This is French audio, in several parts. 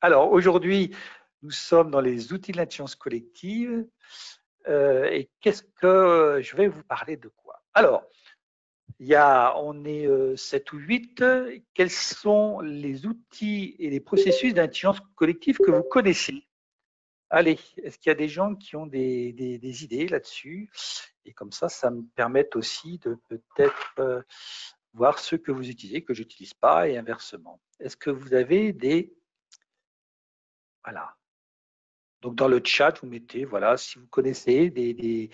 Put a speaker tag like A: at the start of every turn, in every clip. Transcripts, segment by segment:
A: Alors, aujourd'hui, nous sommes dans les outils de l'intelligence collective. Et qu'est-ce que je vais vous parler de quoi? Alors, on est 7 ou 8. Quels sont les outils et les processus d'intelligence collective que vous connaissez? Allez, est-ce qu'il y a des gens qui ont des idées là-dessus? Et comme ça me permet aussi de peut-être voir ceux que vous utilisez, que je n'utilise pas, et inversement. Est-ce que vous avez des... Voilà. Donc, dans le chat, vous mettez, voilà, si vous connaissez des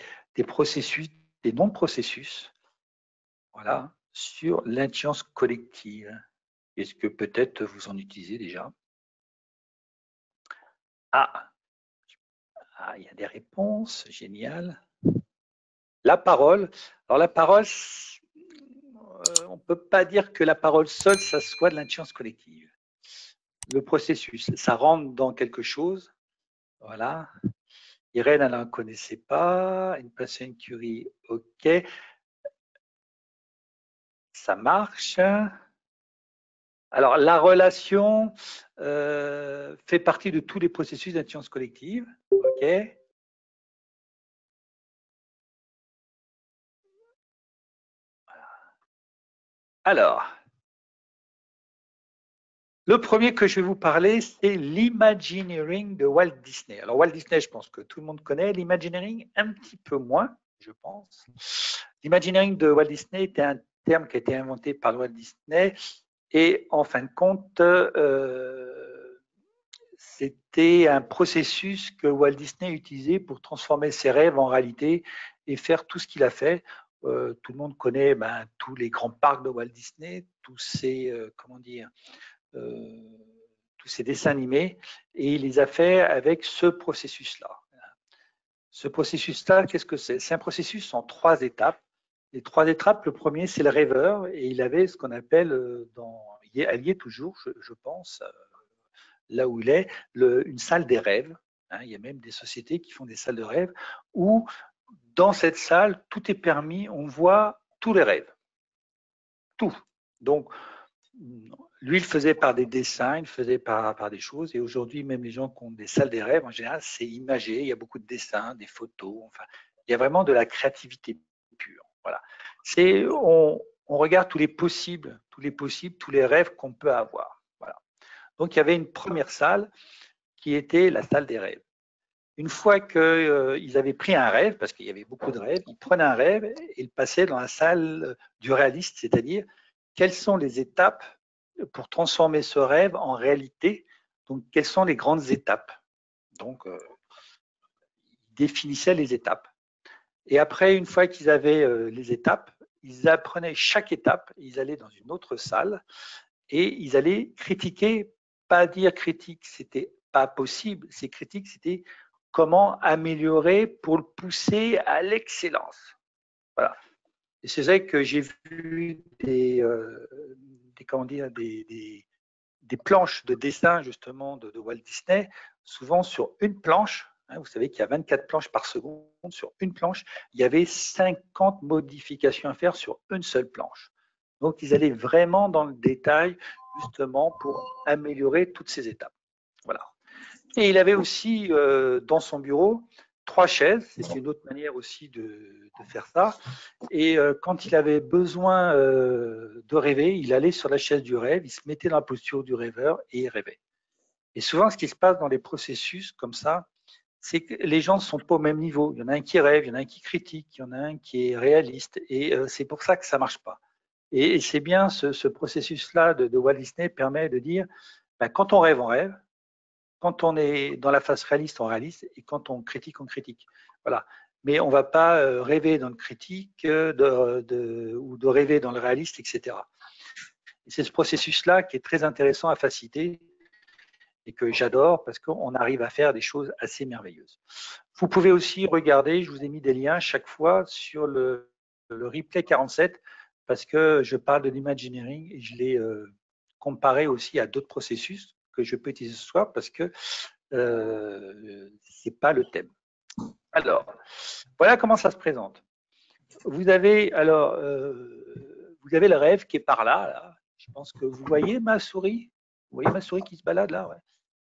A: processus, des noms de processus, voilà, sur l'intelligence collective. Est-ce que peut-être vous en utilisez déjà? Ah, il y a des réponses, génial. La parole. Alors, la parole, on ne peut pas dire que la parole seule, ça soit de l'intelligence collective. Le processus, ça rentre dans quelque chose, voilà. Irène, elle n'en connaissait pas. Une personne Curie, ok. Ça marche. Alors, la relation fait partie de tous les processus d'intelligence collective. OK. Alors, le premier que je vais vous parler, c'est l'Imagineering de Walt Disney. Alors, Walt Disney, je pense que tout le monde connaît. L'Imagineering, un petit peu moins, je pense. L'Imagineering de Walt Disney était un terme qui a été inventé par Walt Disney et, en fin de compte, c'était un processus que Walt Disney utilisait pour transformer ses rêves en réalité et faire tout ce qu'il a fait. Tout le monde connaît tous les grands parcs de Walt Disney, tous ces, comment dire, tous ces dessins animés, et il les a fait avec ce processus-là. Ce processus-là, qu'est-ce que c'est? C'est un processus en 3 étapes. Les 3 étapes, le premier, c'est le rêveur, et il avait ce qu'on appelle, elle y est toujours, je pense, là où il est, une salle des rêves. Il y a même des sociétés qui font des salles de rêve où, dans cette salle, tout est permis, on voit tous les rêves. Tout. Donc, lui, il faisait par des dessins, il faisait par des choses. Et aujourd'hui, même les gens qui ont des salles des rêves, en général, c'est imagé. Il y a beaucoup de dessins, des photos. Enfin, il y a vraiment de la créativité pure. Voilà. On regarde tous les possibles, tous les rêves qu'on peut avoir. Voilà. Donc, il y avait une première salle qui était la salle des rêves. Une fois qu'ils avaient pris un rêve, parce qu'il y avait beaucoup de rêves, ils prenaient un rêve et ils passaient dans la salle du réaliste, c'est-à-dire quelles sont les étapes pour transformer ce rêve en réalité. Donc, quelles sont les grandes étapes? Donc, ils définissaient les étapes. Et après, une fois qu'ils avaient les étapes, ils apprenaient chaque étape, ils allaient dans une autre salle et ils allaient critiquer, pas dire critique, c'était pas possible, ces critiques, c'était comment améliorer pour le pousser à l'excellence. Voilà. Et c'est vrai que j'ai vu comment dire, des planches de dessin justement de Walt Disney, souvent sur une planche. Vous savez qu'il y a 24 planches par seconde. Sur une planche, il y avait 50 modifications à faire sur une seule planche. Donc, ils allaient vraiment dans le détail justement pour améliorer toutes ces étapes. Voilà. Et il avait aussi dans son bureau 3 chaises. C'est une autre manière aussi de faire ça. Et quand il avait besoin de rêver, il allait sur la chaise du rêve, il se mettait dans la posture du rêveur et il rêvait. Et souvent, ce qui se passe dans les processus comme ça, c'est que les gens ne sont pas au même niveau. Il y en a un qui rêve, il y en a un qui critique, il y en a un qui est réaliste. Et c'est pour ça que ça ne marche pas. Et c'est bien ce processus-là de Walt Disney permet de dire, quand on rêve, on rêve. Quand on est dans la phase réaliste, on réalise. Et quand on critique. Voilà. Mais on ne va pas rêver dans le critique ou de rêver dans le réaliste, etc. Et c'est ce processus-là qui est très intéressant à faciliter et que j'adore parce qu'on arrive à faire des choses assez merveilleuses. Vous pouvez aussi regarder, je vous ai mis des liens chaque fois sur le replay 47 parce que je parle de l'imagineering et je l'ai comparé aussi à d'autres processus que je peux utiliser ce soir parce que ce n'est pas le thème. Alors, voilà comment ça se présente. Vous avez le rêve qui est par là, là. Je pense que vous voyez ma souris. Vous voyez ma souris qui se balade là, ouais.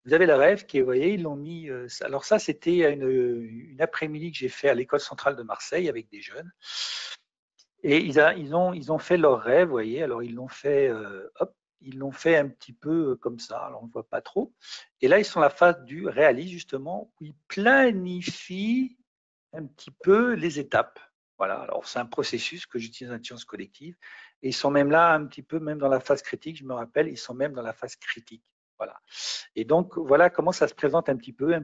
A: Vous avez le rêve qui est, vous voyez, ils l'ont mis. Alors ça, c'était une après-midi que j'ai fait à l'école centrale de Marseille avec des jeunes. Et ils ont fait leur rêve, vous voyez. Alors ils l'ont fait, hop, ils l'ont fait un petit peu comme ça. Alors on ne voit pas trop. Et là, ils sont à la phase du réalisme justement, où ils planifient un petit peu les étapes. Voilà. Alors c'est un processus que j'utilise en sciences collectives. Et ils sont même là un petit peu, même dans la phase critique. Je me rappelle, ils sont même dans la phase critique. Voilà. Et donc, voilà comment ça se présente un petit peu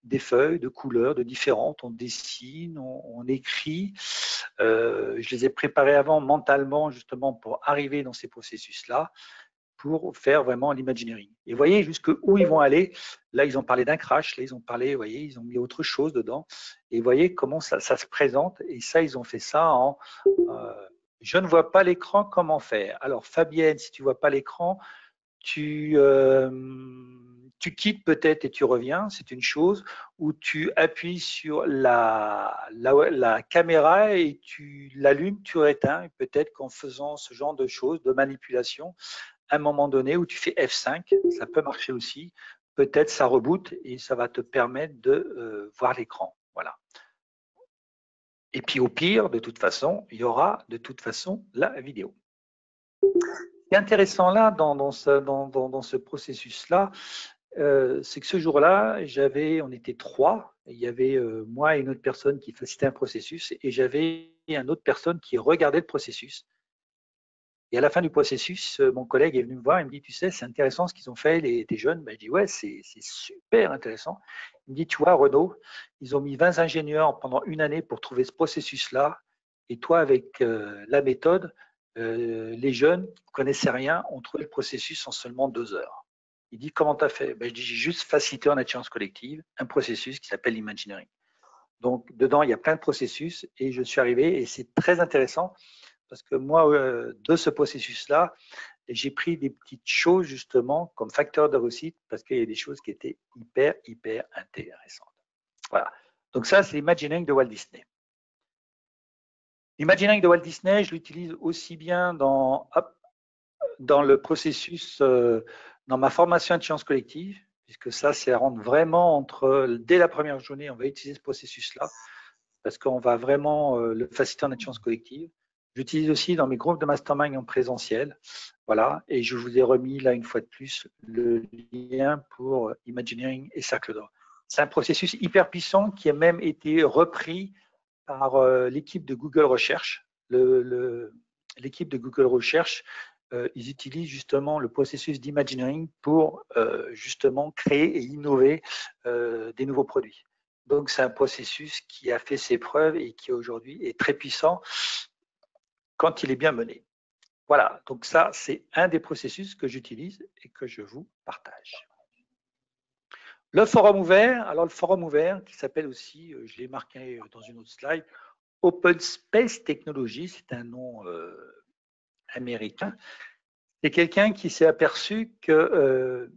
A: des feuilles de couleurs, de différentes. On dessine, on écrit. Je les ai préparés avant mentalement, justement, pour arriver dans ces processus-là, pour faire vraiment l'imagineering. Et vous voyez jusqu'où ils vont aller. Là, ils ont parlé d'un crash. Là, ils ont parlé, vous voyez, ils ont mis autre chose dedans. Et vous voyez comment ça se présente. Et ça, ils ont fait ça en. Je ne vois pas l'écran, comment faire? Alors, Fabienne, si tu ne vois pas l'écran, tu quittes peut-être et tu reviens, c'est une chose, ou tu appuies sur la caméra et tu l'allumes, tu éteins, peut-être qu'en faisant ce genre de choses, de manipulation, à un moment donné où tu fais F5, ça peut marcher aussi, peut-être ça reboot et ça va te permettre de voir l'écran. Voilà. Et puis au pire, de toute façon, il y aura de toute façon la vidéo. Ce qui est intéressant là, dans ce processus-là, c'est que ce jour-là, on était trois. Il y avait moi et une autre personne qui facilitait un processus et j'avais une autre personne qui regardait le processus. Et à la fin du processus, mon collègue est venu me voir et me dit, tu sais, c'est intéressant ce qu'ils ont fait, tes jeunes. Ben, je dis, ouais, c'est super intéressant. Il me dit, tu vois, Renaud, ils ont mis 20 ingénieurs pendant une année pour trouver ce processus-là. Et toi, avec la méthode, les jeunes qui ne connaissaient rien ont trouvé le processus en seulement 2 heures. Il dit, comment tu as fait? Ben, je dis, j'ai juste facilité en assurance collective un processus qui s'appelle l'imagineering. Donc, dedans, il y a plein de processus et je suis arrivé et c'est très intéressant parce que moi, de ce processus-là, j'ai pris des petites choses justement comme facteur de réussite parce qu'il y a des choses qui étaient hyper intéressantes. Voilà. Donc ça, c'est l'imagining de Walt Disney. L'imagining de Walt Disney, je l'utilise aussi bien dans le processus, dans ma formation de sciences collectives, puisque ça rentre vraiment dès la première journée, on va utiliser ce processus-là parce qu'on va vraiment le faciliter en sciences collectives. J'utilise aussi dans mes groupes de mastermind en présentiel. Voilà, et je vous ai remis là une fois de plus le lien pour Imagineering et Cercle d'Or. C'est un processus hyper puissant qui a même été repris par l'équipe de Google Recherche. L'équipe de Google Recherche, ils utilisent justement le processus d'imagineering pour justement créer et innover des nouveaux produits. Donc c'est un processus qui a fait ses preuves et qui aujourd'hui est très puissant quand il est bien mené. Voilà, donc ça, c'est un des processus que j'utilise et que je vous partage. Le forum ouvert, alors le forum ouvert qui s'appelle aussi, je l'ai marqué dans une autre slide, Open Space Technology, c'est un nom américain. C'est quelqu'un qui s'est aperçu qu'il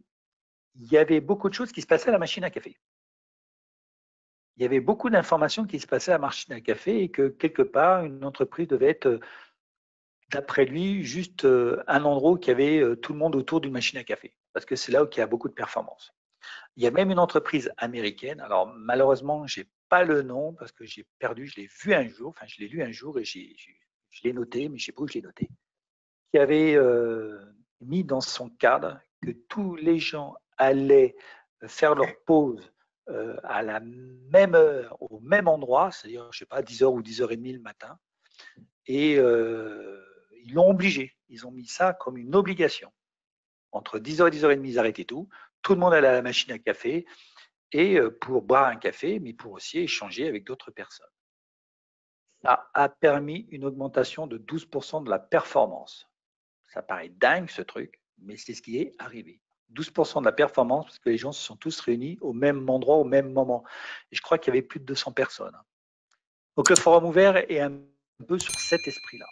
A: y avait beaucoup de choses qui se passaient à la machine à café. Il y avait beaucoup d'informations qui se passaient à la machine à café et que quelque part, une entreprise devait être d'après lui, juste un endroit où il y avait tout le monde autour d'une machine à café, parce que c'est là où il y a beaucoup de performance. Il y a même une entreprise américaine, alors malheureusement, je n'ai pas le nom, parce que j'ai perdu, je l'ai vu un jour, enfin je l'ai lu un jour et je l'ai noté, mais je ne sais pas où je l'ai noté, qui avait mis dans son cadre que tous les gens allaient faire leur pause à la même heure, au même endroit, c'est-à-dire, je ne sais pas, 10h ou 10h30 le matin, et ils l'ont obligé. Ils ont mis ça comme une obligation. Entre 10h et 10h30, ils arrêtaient tout. Tout le monde allait à la machine à café et pour boire un café, mais pour aussi échanger avec d'autres personnes. Ça a permis une augmentation de 12% de la performance. Ça paraît dingue ce truc, mais c'est ce qui est arrivé. 12% de la performance parce que les gens se sont tous réunis au même endroit, au même moment. Et je crois qu'il y avait plus de 200 personnes. Donc le forum ouvert est un peu sur cet esprit-là.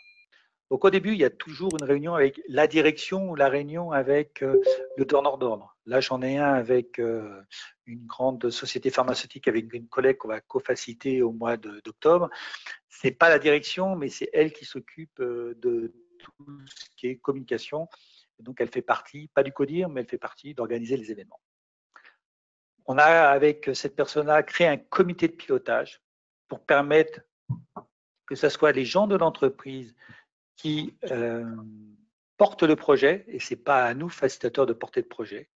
A: Donc au début, il y a toujours une réunion avec la direction ou la réunion avec le donneur d'ordre. Là, j'en ai un avec une grande société pharmaceutique avec une collègue qu'on va co-faciliter au mois d'octobre. Ce n'est pas la direction, mais c'est elle qui s'occupe de tout ce qui est communication. Donc elle fait partie, pas du CODIR, mais elle fait partie d'organiser les événements. On a, avec cette personne-là, créé un comité de pilotage pour permettre que ce soit les gens de l'entreprise qui portent le projet, et ce n'est pas à nous, facilitateurs, de porter le projet.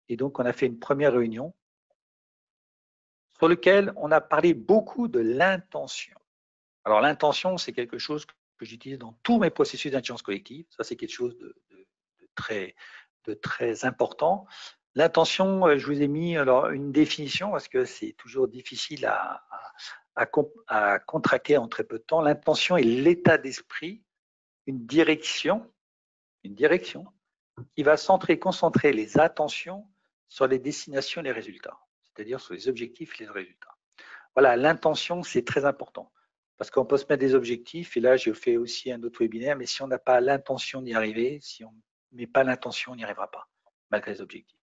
A: Et donc, on a fait une première réunion sur laquelle on a parlé beaucoup de l'intention. Alors, l'intention, c'est quelque chose que j'utilise dans tous mes processus d'intelligence collective. Ça, c'est quelque chose de très important. L'intention, je vous ai mis alors une définition parce que c'est toujours difficile à contracter en très peu de temps. L'intention est l'état d'esprit, une direction qui va centrer, concentrer les attentions sur les destinations et les résultats, c'est-à-dire sur les objectifs et les résultats. Voilà, l'intention, c'est très important parce qu'on peut se mettre des objectifs, et là, j'ai fait aussi un autre webinaire, mais si on n'a pas l'intention d'y arriver, si on ne met pas l'intention, on n'y arrivera pas, malgré les objectifs.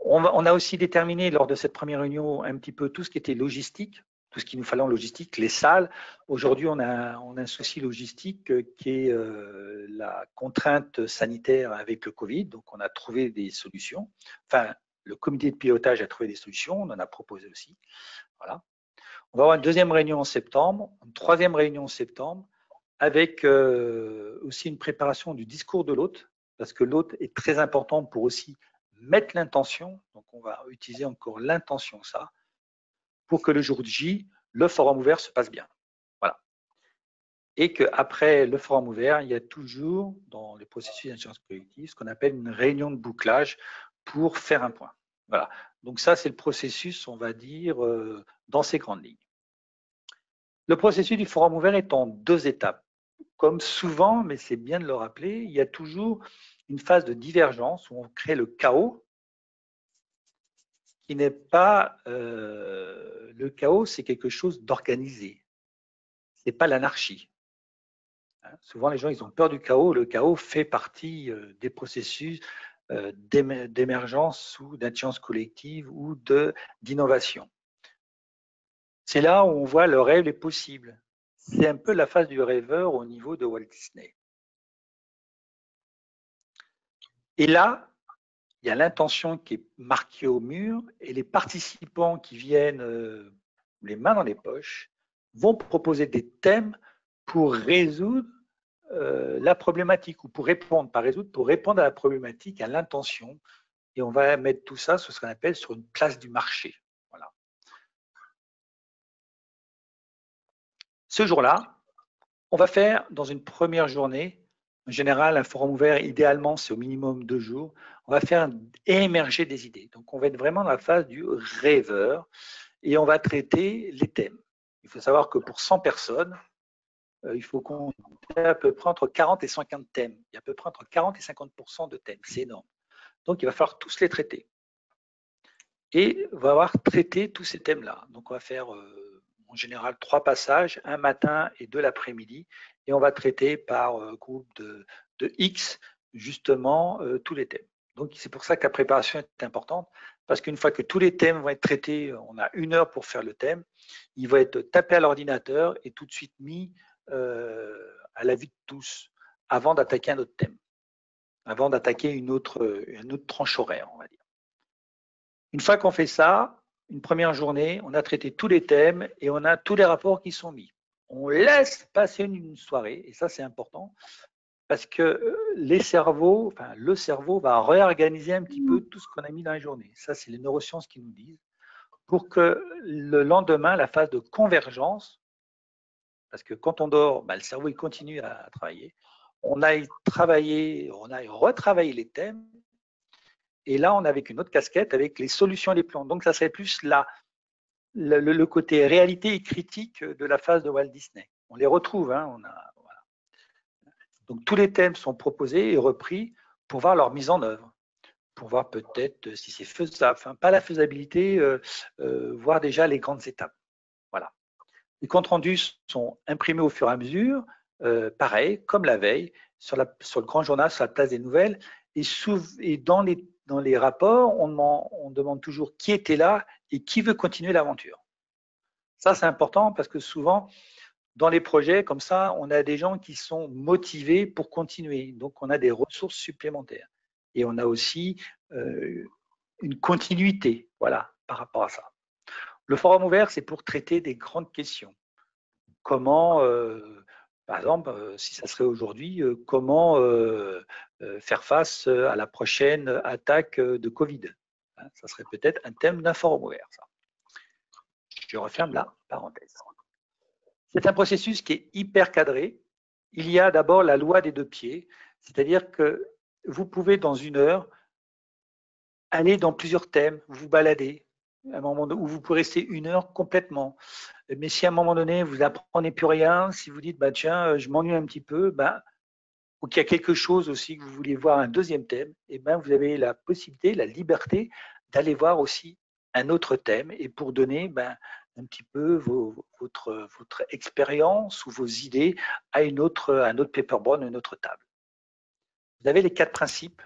A: On a aussi déterminé lors de cette première réunion un petit peu tout ce qui était logistique, tout ce qu'il nous fallait en logistique, les salles. Aujourd'hui, on a un souci logistique qui est la contrainte sanitaire avec le Covid. Donc, on a trouvé des solutions. Enfin, le comité de pilotage a trouvé des solutions. On en a proposé aussi. Voilà. On va avoir une deuxième réunion en septembre, une troisième réunion en septembre, avec aussi une préparation du discours de l'hôte, parce que l'hôte est très important pour aussi mettre l'intention. Donc, on va utiliser encore l'intention, ça, pour que le jour J, le forum ouvert se passe bien. Voilà. Et qu'après le forum ouvert, il y a toujours, dans les processus d'intelligence collective, ce qu'on appelle une réunion de bouclage pour faire un point. Voilà. Donc, ça, c'est le processus, on va dire, dans ces grandes lignes. Le processus du forum ouvert est en 2 étapes. Comme souvent, mais c'est bien de le rappeler, il y a toujours une phase de divergence où on crée le chaos, qui n'est pas le chaos, c'est quelque chose d'organisé. Ce n'est pas l'anarchie. Souvent, les gens, ils ont peur du chaos. Le chaos fait partie des processus d'émergence ou d'intelligence collective ou d'innovation. C'est là où on voit le rêve est possible. C'est un peu la phase du rêveur au niveau de Walt Disney. Et là, il y a l'intention qui est marquée au mur et les participants qui viennent les mains dans les poches vont proposer des thèmes pour résoudre la problématique ou pour répondre, pas résoudre, pour répondre à la problématique, à l'intention. Et on va mettre tout ça sur ce qu'on appelle sur une place du marché. Voilà. Ce jour-là, on va faire dans une première journée, en général, un forum ouvert, idéalement, c'est au minimum 2 jours. On va faire émerger des idées. Donc, on va être vraiment dans la phase du rêveur et on va traiter les thèmes. Il faut savoir que pour 100 personnes, il faut compter à peu près entre 40 et 50 thèmes. Il y a à peu près entre 40 et 50% de thèmes. C'est énorme. Donc, il va falloir tous les traiter. Et on va avoir traité tous ces thèmes-là. Donc, on va faire en général 3 passages, un matin et 2 l'après-midi. Et on va traiter par groupe de X, justement, tous les thèmes. Donc, c'est pour ça que la préparation est importante, parce qu'une fois que tous les thèmes vont être traités, on a 1 heure pour faire le thème, il va être tapé à l'ordinateur et tout de suite mis à la vue de tous, avant d'attaquer un autre thème, avant d'attaquer une autre tranche horaire, on va dire. Une fois qu'on fait ça, une première journée, on a traité tous les thèmes et on a tous les rapports qui sont mis. On laisse passer une soirée, et ça c'est important, parce que le cerveau va réorganiser un petit peu tout ce qu'on a mis dans la journée. Ça, c'est les neurosciences qui nous disent, pour que le lendemain, la phase de convergence, parce que quand on dort, le cerveau il continue à travailler, on aille retravailler les thèmes, et là, on a avec une autre casquette, avec les solutions et les plans. Donc, ça serait plus le côté réalité et critique de la phase de Walt Disney. On les retrouve. Voilà. Donc, tous les thèmes sont proposés et repris pour voir leur mise en œuvre, pour voir peut-être si c'est faisable, pas la faisabilité, voir déjà les grandes étapes. Voilà. Les comptes rendus sont imprimés au fur et à mesure, pareil, comme la veille, sur le grand journal, sur la place des nouvelles. Et dans les rapports, on demande toujours qui était là et qui veut continuer l'aventure. Ça, c'est important parce que souvent, dans les projets comme ça, on a des gens qui sont motivés pour continuer. Donc, on a des ressources supplémentaires. Et on a aussi une continuité, voilà, par rapport à ça. Le forum ouvert, c'est pour traiter des grandes questions. Comment, par exemple, si ça serait aujourd'hui, comment faire face à la prochaine attaque de Covid. Hein, ça serait peut-être un thème d'un forum ouvert, ça. Je referme la parenthèse. C'est un processus qui est hyper cadré. Il y a d'abord la loi des 2 pieds, c'est-à-dire que vous pouvez, dans 1 heure, aller dans plusieurs thèmes, vous balader, à un moment où vous pouvez rester 1 heure complètement. Mais si à un moment donné, vous n'apprenez plus rien, si vous dites, bah, tiens, je m'ennuie un petit peu, bah, ou qu'il y a quelque chose aussi que vous voulez voir un 2e thème, et ben, vous avez la possibilité, la liberté d'aller voir aussi un autre thème, et pour donner ben, un petit peu votre expérience ou vos idées à un autre paperboard, une autre table. Vous avez les 4 principes.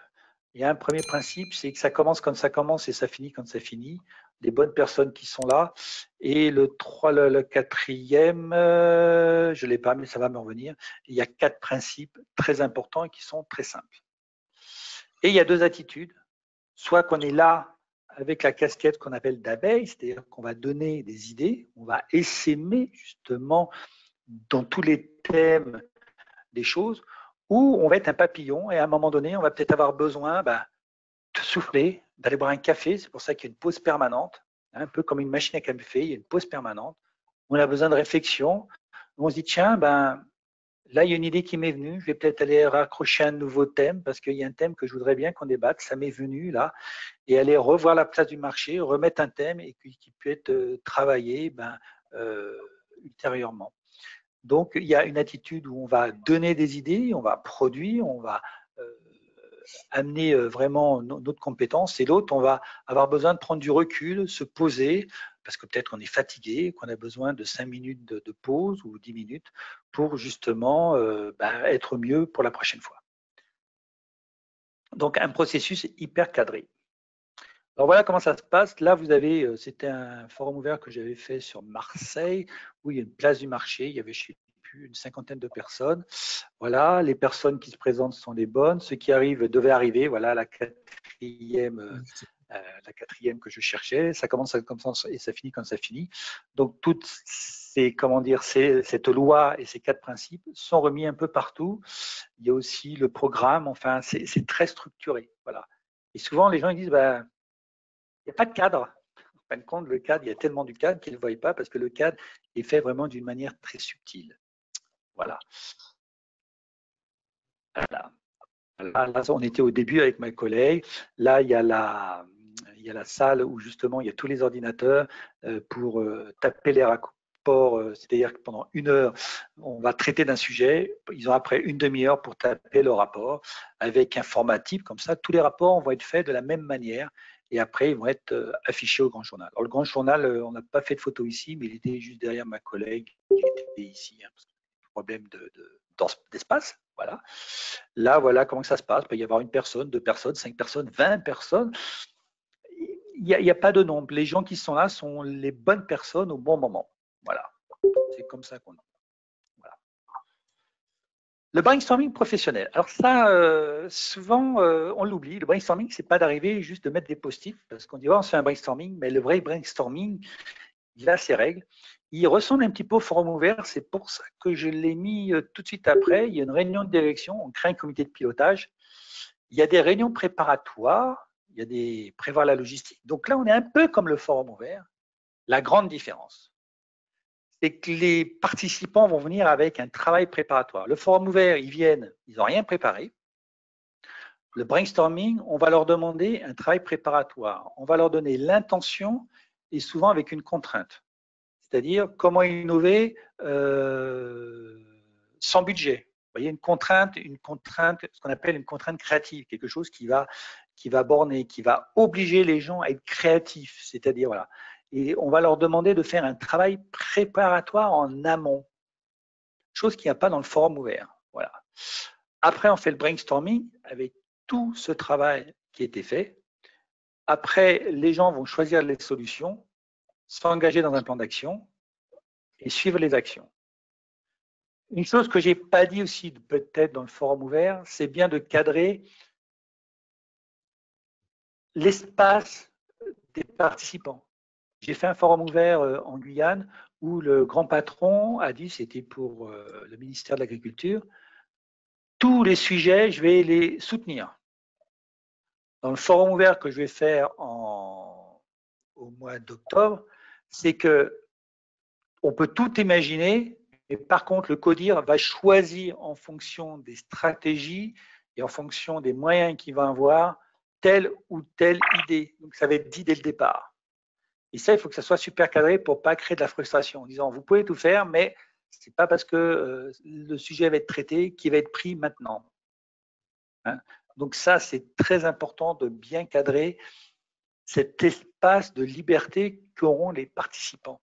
A: Il y a un premier principe, c'est que ça commence quand ça commence et ça finit quand ça finit. Les bonnes personnes qui sont là. Et le 4e, je ne l'ai pas, mais ça va me revenir. Il y a 4 principes très importants et qui sont très simples. Et il y a 2 attitudes. Soit qu'on est là avec la casquette qu'on appelle d'abeille, c'est-à-dire qu'on va donner des idées, on va essaimer justement dans tous les thèmes des choses, ou on va être un papillon et à un moment donné, on va peut-être avoir besoin de souffler, d'aller boire un café. C'est pour ça qu'il y a une pause permanente, un peu comme une machine à café, il y a une pause permanente. On a besoin de réflexion. On se dit, tiens, ben, là, il y a une idée qui m'est venue. Je vais peut-être aller raccrocher un nouveau thème parce qu'il y a un thème que je voudrais bien qu'on débatte. Ça m'est venu là. Et aller revoir la place du marché, remettre un thème et qui peut être travaillé ultérieurement. Donc, il y a une attitude où on va donner des idées, on va produire, on va amener vraiment notre compétence, et l'autre, on va avoir besoin de prendre du recul, se poser, parce que peut-être qu'on est fatigué, qu'on a besoin de 5 minutes de pause ou 10 minutes pour justement être mieux pour la prochaine fois. Donc, un processus hyper cadré. Alors voilà comment ça se passe. Là, vous avez, c'était un forum ouvert que j'avais fait sur Marseille, où il y a une place du marché, il y avait, je sais plus, une 50aine de personnes. Voilà, les personnes qui se présentent sont les bonnes. Ceux qui arrivent devaient arriver. Voilà, la quatrième que je cherchais. Ça commence comme ça et ça finit comme ça finit. Donc toutes ces, comment dire, cette loi et ces 4 principes sont remis un peu partout. Il y a aussi le programme. Enfin, c'est très structuré. Voilà. Et souvent, les gens ils disent, bah, il n'y a pas de cadre. En fin de compte, le cadre, il y a tellement du cadre qu'ils ne le voient pas parce que le cadre est fait vraiment d'une manière très subtile. Voilà. Voilà. Là, on était au début avec ma collègue. Là, il y a la salle où justement il y a tous les ordinateurs pour taper les rapports. C'est-à-dire que pendant 1 heure, on va traiter d'un sujet. Ils ont après une demi-heure pour taper le rapport avec un format type. Comme ça, tous les rapports vont être faits de la même manière. Et après, ils vont être affichés au grand journal. Alors, le grand journal, on n'a pas fait de photo ici, mais il était juste derrière ma collègue qui était ici. Hein, parce que problème d'espace. Voilà. Là, voilà comment ça se passe. Il peut y avoir 1 personne, 2 personnes, 5 personnes, 20 personnes. Il n'y a pas de nombre. Les gens qui sont là sont les bonnes personnes au bon moment. Voilà. C'est comme ça qu'on. Voilà. Le brainstorming professionnel. Alors ça, souvent, on l'oublie. Le brainstorming, c'est pas d'arriver juste de mettre des post-it parce qu'on dit, oh, on fait un brainstorming, mais le vrai brainstorming, il a ses règles. Il ressemble un petit peu au forum ouvert, c'est pour ça que je l'ai mis tout de suite après. Il y a une réunion de direction, on crée un comité de pilotage. Il y a des réunions préparatoires, il y a des prévoir la logistique. Donc là, on est un peu comme le forum ouvert. La grande différence, c'est que les participants vont venir avec un travail préparatoire. Le forum ouvert, ils viennent, ils n'ont rien préparé. Le brainstorming, on va leur demander un travail préparatoire. On va leur donner l'intention et souvent avec une contrainte. C'est-à-dire comment innover sans budget. Vous voyez, une contrainte, ce qu'on appelle une contrainte créative, quelque chose qui va borner, qui va obliger les gens à être créatifs. C'est-à-dire, voilà. Et on va leur demander de faire un travail préparatoire en amont, chose qu'il n'y a pas dans le forum ouvert. Voilà. Après, on fait le brainstorming avec tout ce travail qui a été fait. Après, les gens vont choisir les solutions, s'engager dans un plan d'action et suivre les actions. Une chose que je n'ai pas dit aussi peut-être dans le forum ouvert, c'est bien de cadrer l'espace des participants. J'ai fait un forum ouvert en Guyane où le grand patron a dit, c'était pour le ministère de l'Agriculture, tous les sujets, je vais les soutenir. Dans le forum ouvert que je vais faire au mois d'octobre, c'est que on peut tout imaginer, mais par contre, le CODIR va choisir en fonction des stratégies et en fonction des moyens qu'il va avoir telle ou telle idée. Donc, ça va être dit dès le départ. Et ça, il faut que ça soit super cadré pour ne pas créer de la frustration en disant vous pouvez tout faire, mais ce n'est pas parce que le sujet va être traité qu'il va être pris maintenant. Hein. Donc ça, c'est très important de bien cadrer cet espace de liberté qu'auront les participants.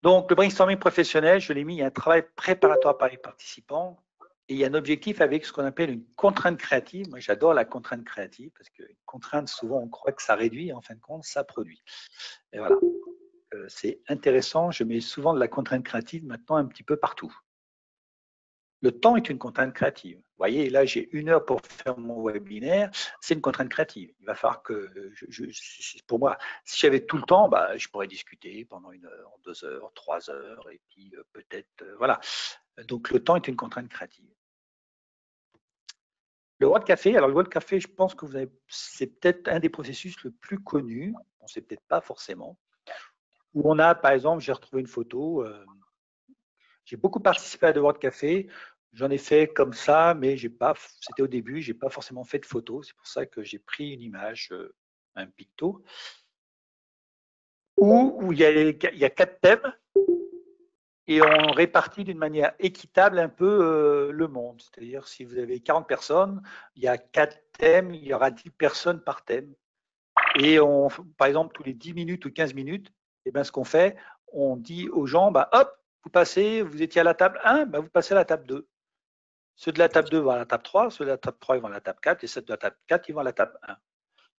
A: Donc, le brainstorming professionnel, je l'ai mis, il y a un travail préparatoire par les participants et il y a un objectif avec ce qu'on appelle une contrainte créative. Moi, j'adore la contrainte créative parce qu'une contrainte, souvent, on croit que ça réduit, en fin de compte, ça produit. Et voilà, c'est intéressant. Je mets souvent de la contrainte créative maintenant un petit peu partout. Le temps est une contrainte créative. Vous voyez, là, j'ai 1 heure pour faire mon webinaire. C'est une contrainte créative. Il va falloir que, pour moi, si j'avais tout le temps, bah, je pourrais discuter pendant 1 heure, 2 heures, 3 heures, et puis peut-être, voilà. Donc, le temps est une contrainte créative. Le World Café, alors le World Café, je pense que c'est peut-être un des processus le plus connu. On ne sait peut-être pas forcément. Où on a, par exemple, j'ai retrouvé une photo. J'ai beaucoup participé à The World Café. J'en ai fait comme ça, mais c'était au début, j'ai pas forcément fait de photos. C'est pour ça que j'ai pris une image, un picto, où il y a 4 thèmes et on répartit d'une manière équitable un peu le monde. C'est-à-dire, si vous avez 40 personnes, il y a 4 thèmes, il y aura 10 personnes par thème. Et par exemple, tous les 10 minutes ou 15 minutes, eh ben, ce qu'on fait, on dit aux gens, bah, hop, vous étiez à la table 1, bah, vous passez à la table 2. Ceux de la table 2 vont à la table 3, ceux de la table 3 ils vont à la table 4, et ceux de la table 4 ils vont à la table 1.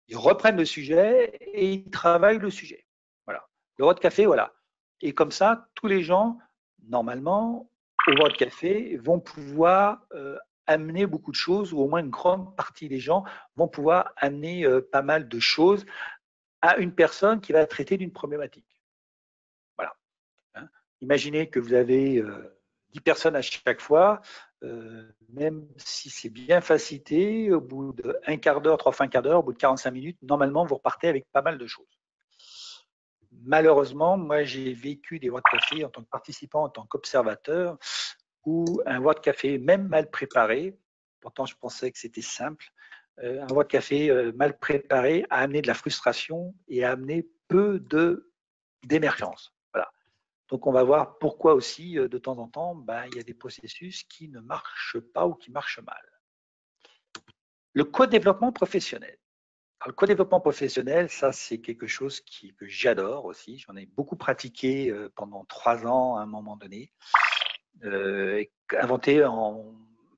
A: Ils reprennent le sujet et ils travaillent le sujet. Voilà. Le World Café, voilà. Et comme ça, tous les gens, normalement, au World Café, vont pouvoir amener beaucoup de choses, ou au moins une grande partie des gens vont pouvoir amener pas mal de choses à une personne qui va traiter d'une problématique. Voilà. Hein. Imaginez que vous avez 10 personnes à chaque fois, même si c'est bien facilité, au bout d'un quart d'heure, 3 fois un quart d'heure, au bout de 45 minutes, normalement, vous repartez avec pas mal de choses. Malheureusement, moi, j'ai vécu des World Café en tant que participant, en tant qu'observateur, où un World Café, même mal préparé, pourtant je pensais que c'était simple, un World Café mal préparé a amené de la frustration et a amené peu d'émergence. Voilà. Donc, on va voir pourquoi aussi, de temps en temps, il y a des processus qui ne marchent pas ou qui marchent mal. Le co-développement professionnel. Alors, le co-développement professionnel, ça, c'est quelque chose que j'adore aussi. J'en ai beaucoup pratiqué pendant 3 ans à un moment donné, inventé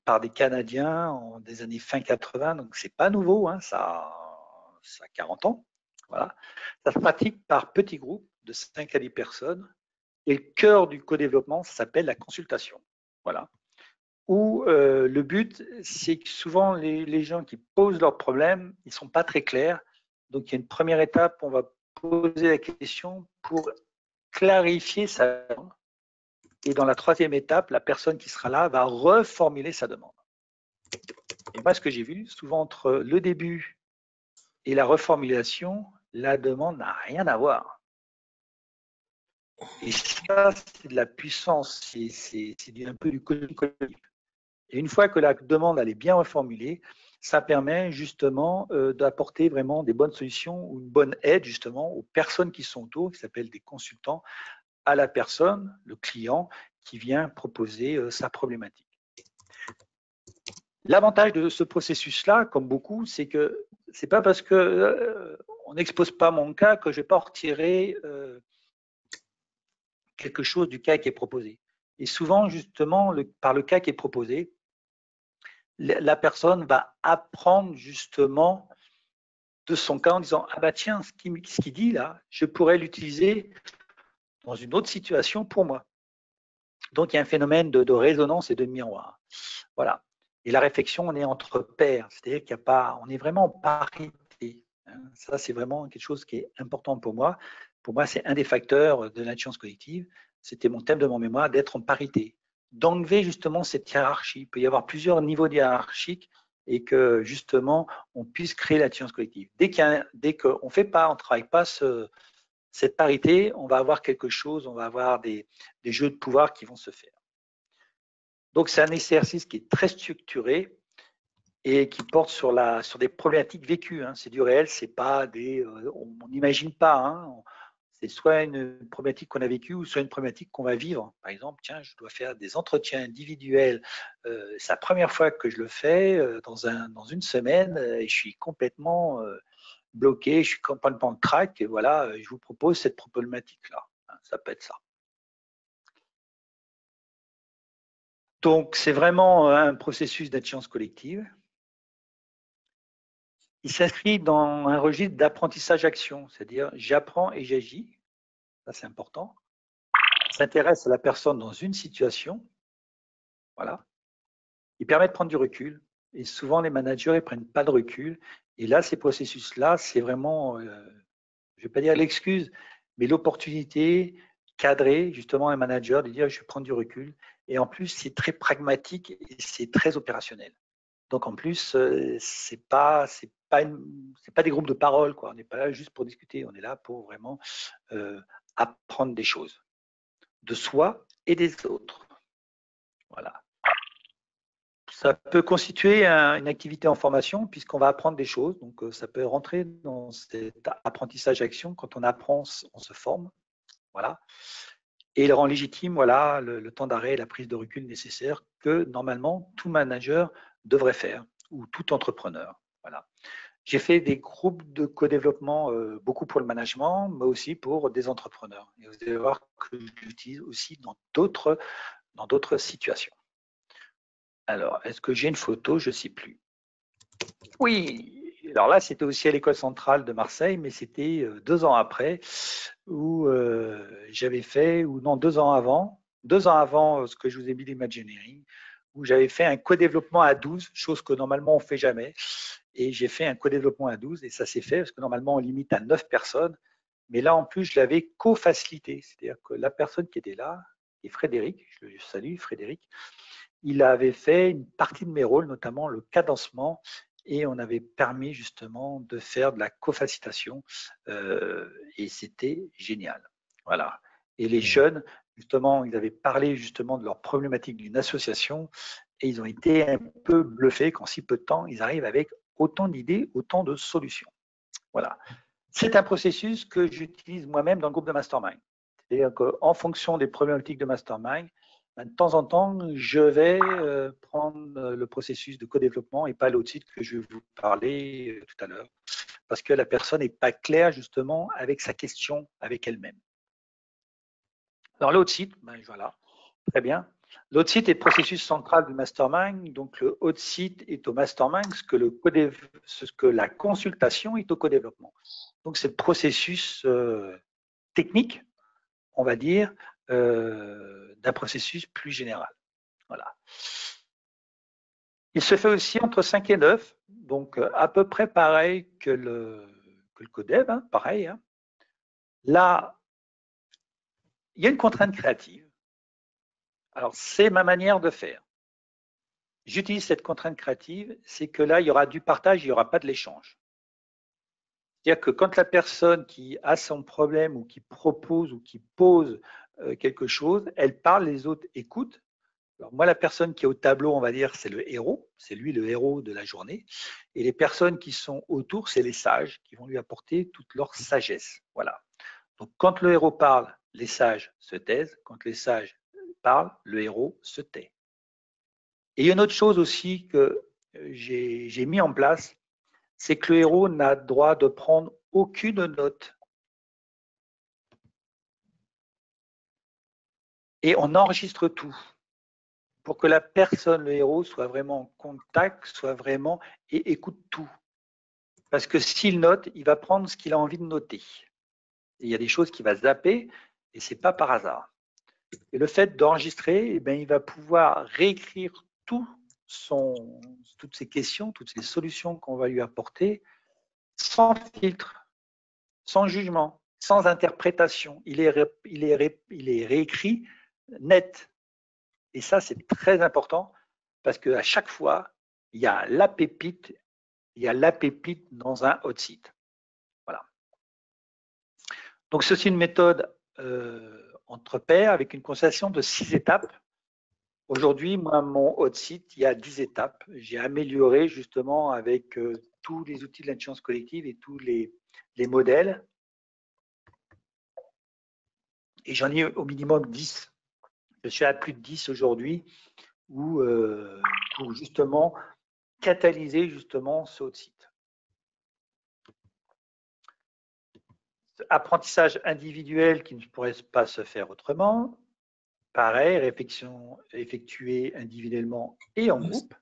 A: par des Canadiens en des années fin 80. Donc, c'est pas nouveau, hein, ça a 40 ans. Voilà. Ça se pratique par petits groupes de 5 à 10 personnes. Et le cœur du co-développement, ça s'appelle la consultation. Voilà. Où le but, c'est que souvent les gens qui posent leurs problèmes, ils ne sont pas très clairs. Donc, il y a une première étape, on va poser la question pour clarifier sa demande. Et dans la 3e étape, la personne qui sera là va reformuler sa demande. Et moi, ce que j'ai vu, souvent entre le début et la reformulation, la demande n'a rien à voir. Et ça, c'est de la puissance, c'est un peu du collectif. Et une fois que la demande elle est bien reformulée, ça permet justement d'apporter vraiment des bonnes solutions ou une bonne aide justement aux personnes qui sont autour, qui s'appellent des consultants, à la personne, le client, qui vient proposer sa problématique. L'avantage de ce processus-là, comme beaucoup, c'est que c'est pas parce que on n'expose pas mon cas que je vais pas retirer quelque chose du cas qui est proposé. Et souvent, justement, par le cas qui est proposé, la personne va apprendre justement de son cas en disant « Ah bah tiens, ce qu'il dit là, je pourrais l'utiliser dans une autre situation pour moi. » Donc, il y a un phénomène de résonance et de miroir. Voilà. Et la réflexion, on est entre pairs, c'est-à-dire qu'il n'y a pas, on est vraiment en parité. Ça, c'est vraiment quelque chose qui est important pour moi. Pour moi, c'est un des facteurs de l'intelligence collective. C'était mon thème de mon mémoire, d'être en parité, d'enlever justement cette hiérarchie. Il peut y avoir plusieurs niveaux hiérarchiques et que justement, on puisse créer l'intelligence collective. Dès qu'on ne fait pas, on ne travaille pas cette parité, on va avoir quelque chose, on va avoir des jeux de pouvoir qui vont se faire. Donc, c'est un exercice qui est très structuré et qui porte sur des problématiques vécues. Hein. C'est du réel, c'est pas on n'imagine pas. Hein. C'est soit une problématique qu'on a vécue ou soit une problématique qu'on va vivre. Par exemple, tiens, je dois faire des entretiens individuels. C'est la première fois que je le fais dans une semaine et je suis complètement bloqué, je suis complètement de trac. Et voilà, je vous propose cette problématique-là. Ça peut être ça. Donc, c'est vraiment un processus d'intelligence collective. Il s'inscrit dans un registre d'apprentissage-action, c'est-à-dire j'apprends et j'agis, ça c'est important. Il s'intéresse à la personne dans une situation, voilà. Il permet de prendre du recul, et souvent les managers ne prennent pas de recul, et là, ces processus-là, c'est vraiment, je ne vais pas dire l'excuse, mais l'opportunité cadrée justement un manager de dire je vais prendre du recul, et en plus, c'est très pragmatique et c'est très opérationnel. Donc en plus, c'est pas des groupes de parole, quoi. On n'est pas là juste pour discuter, on est là pour vraiment apprendre des choses de soi et des autres. Voilà. Ça peut constituer une activité en formation puisqu'on va apprendre des choses. Donc ça peut rentrer dans cet apprentissage-action. Quand on apprend, on se forme. Voilà. Et il rend légitime voilà, le temps d'arrêt et la prise de recul nécessaire que normalement tout manager devrait faire ou tout entrepreneur. Voilà. J'ai fait des groupes de co-développement, beaucoup pour le management, mais aussi pour des entrepreneurs. Et vous allez voir que je l'utilise aussi dans d'autres situations. Alors, est-ce que j'ai une photo? Je ne sais plus. Oui, alors là, c'était aussi à l'école centrale de Marseille, mais c'était 2 ans après, où j'avais fait, ou non, 2 ans avant ce que je vous ai mis l'Imagineering, où j'avais fait un co-développement à 12, chose que normalement on ne fait jamais. Et j'ai fait un co-développement à 12, et ça s'est fait parce que normalement on limite à 9 personnes. Mais là, en plus, je l'avais co-facilité. C'est-à-dire que la personne qui était là, et Frédéric, je le salue, Frédéric, il avait fait une partie de mes rôles, notamment le cadencement, et on avait permis justement de faire de la co-facilitation, et c'était génial. Voilà. Et les jeunes, justement, ils avaient parlé justement de leur problématique d'une association, et ils ont été un peu bluffés qu'en si peu de temps, ils arrivent avec autant d'idées, autant de solutions. Voilà. C'est un processus que j'utilise moi-même dans le groupe de mastermind. C'est-à-dire qu'en fonction des problématiques de mastermind, de temps en temps, je vais prendre le processus de co-développement et pas l'autre site que je vais vous parler tout à l'heure, parce que la personne n'est pas claire justement avec sa question, avec elle-même. Alors l'autre site, ben voilà, très bien. L'autre site est le processus central du mastermind, donc le haut site est au mastermind, ce que la consultation est au co-développement. Donc c'est le processus technique, on va dire, d'un processus plus général. Voilà. Il se fait aussi entre 5 et 9, donc à peu près pareil que le codev, hein, pareil. Hein. Là, il y a une contrainte créative. Alors, c'est ma manière de faire. J'utilise cette contrainte créative, c'est que là, il y aura du partage, il n'y aura pas de l'échange. C'est-à-dire que quand la personne qui a son problème ou qui propose ou qui pose quelque chose, elle parle, les autres écoutent. Alors moi, la personne qui est au tableau, on va dire, c'est le héros, c'est lui le héros de la journée. Et les personnes qui sont autour, c'est les sages qui vont lui apporter toute leur sagesse. Voilà. Donc quand le héros parle, les sages se taisent. Quand les sages parlent, le héros se tait. Et il y a une autre chose aussi que j'ai mis en place, c'est que le héros n'a droit de prendre aucune note. Et on enregistre tout pour que la personne, le héros, soit vraiment en contact, soit vraiment et écoute tout. Parce que s'il note, il va prendre ce qu'il a envie de noter. Et il y a des choses qu'il va zapper et ce n'est pas par hasard. Et le fait d'enregistrer, eh bien, il va pouvoir réécrire tout toutes ces questions, toutes ces solutions qu'on va lui apporter, sans filtre, sans jugement, sans interprétation. Il est réécrit net. Et ça, c'est très important parce qu'à chaque fois, il y a la pépite, dans un hot site. Voilà. Donc, c'est aussi une méthode entre pairs avec une constellation de 6 étapes. Aujourd'hui, moi, mon hot site, il y a 10 étapes. J'ai amélioré justement avec tous les outils de l'intelligence collective et tous les modèles. Et j'en ai au minimum 10. Je suis à plus de 10 aujourd'hui pour justement catalyser justement ce hot site. Apprentissage individuel qui ne pourrait pas se faire autrement. Pareil, réflexion effectuée individuellement et en groupe.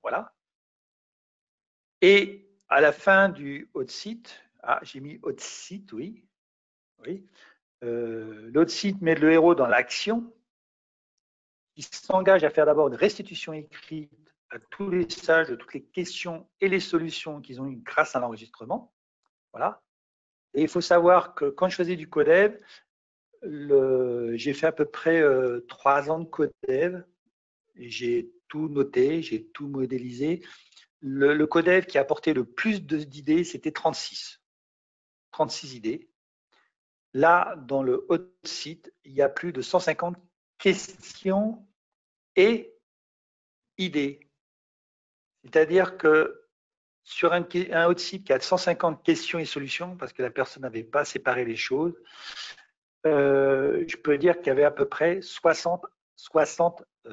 A: Voilà. Et à la fin du hot site, j'ai mis hot site, oui. Le hot site met le héros dans l'action. Il s'engage à faire d'abord une restitution écrite à tous les sages de toutes les questions et les solutions qu'ils ont eues grâce à l'enregistrement. Voilà. Et il faut savoir que quand je faisais du codev, j'ai fait à peu près 3 ans de codev. J'ai tout noté, j'ai tout modélisé. Le codev qui a apporté le plus d'idées, c'était 36. 36 idées. Là, dans le hot site, il y a plus de 150 questions et idées. C'est-à-dire que sur un hot site qui a 150 questions et solutions, parce que la personne n'avait pas séparé les choses, je peux dire qu'il y avait à peu près 60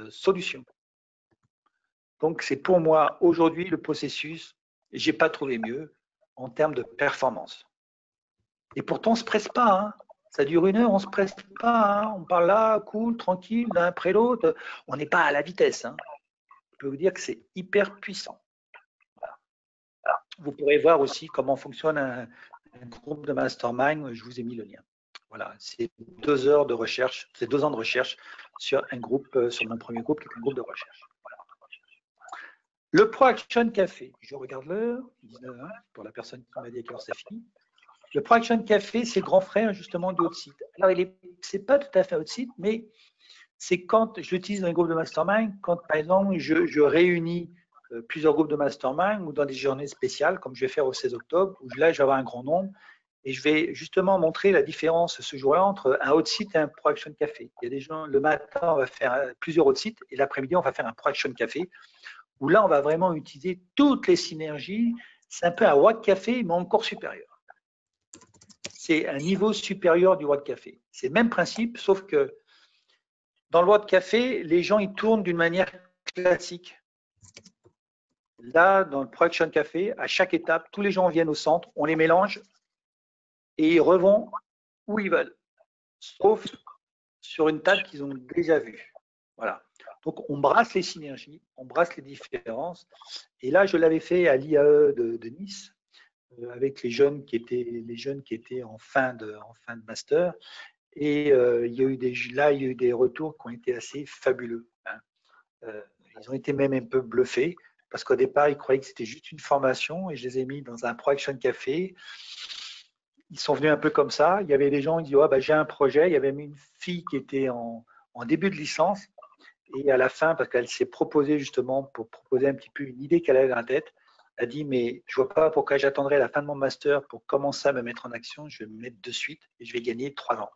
A: solutions. Donc, c'est pour moi aujourd'hui le processus, je n'ai pas trouvé mieux en termes de performance. Et pourtant, on ne se presse pas. Hein. Ça dure 1 heure, on ne se presse pas. Hein. On parle là, cool, tranquille, l'un après l'autre. On n'est pas à la vitesse. Hein. Je peux vous dire que c'est hyper puissant. Voilà. Alors, vous pourrez voir aussi comment fonctionne un groupe de mastermind. Je vous ai mis le lien. Voilà, c'est 2 heures de recherche, c'est 2 ans de recherche sur un groupe, sur mon premier groupe, qui est un groupe de recherche. Voilà. Le Pro Action Café, je regarde l'heure, 19h, pour la personne qui m'a dit à quelle heure ça finit. Le Pro Action Café, c'est le grand frère justement du hot site. Alors, c'est pas tout à fait hot site, mais c'est quand je l'utilise dans les groupes de mastermind, quand par exemple je réunis plusieurs groupes de mastermind ou dans des journées spéciales, comme je vais faire au 16 octobre, où là je vais avoir un grand nombre, et je vais justement montrer la différence ce jour-là entre un hot site et un Pro Action Café. Il y a des gens, le matin, on va faire plusieurs hot sites, et l'après-midi, on va faire un Pro Action Café, où là, on va vraiment utiliser toutes les synergies. C'est un peu un WAC Café, mais encore supérieur. C'est un niveau supérieur du WAC Café. C'est le même principe, sauf que dans le WAC Café, les gens ils tournent d'une manière classique. Là, dans le Pro Action Café, à chaque étape, tous les gens viennent au centre, on les mélange et ils revont où ils veulent, sauf sur une table qu'ils ont déjà vue. Voilà. Donc, on brasse les synergies, on brasse les différences. Et là, je l'avais fait à l'IAE de Nice, avec les jeunes qui étaient en fin de master. Et il y a eu des retours qui ont été assez fabuleux. Hein. Ils ont été même un peu bluffés, parce qu'au départ, ils croyaient que c'était juste une formation, et je les ai mis dans un Pro Action Café. Ils sont venus un peu comme ça. Il y avait des gens qui disaient, oh, bah, j'ai un projet. Il y avait même une fille qui était en début de licence. Et à la fin, parce qu'elle s'est proposée justement pour proposer un petit peu une idée qu'elle avait dans la tête, elle a dit, mais je ne vois pas pourquoi j'attendrai la fin de mon master pour commencer à me mettre en action. Je vais me mettre de suite et je vais gagner 3 ans.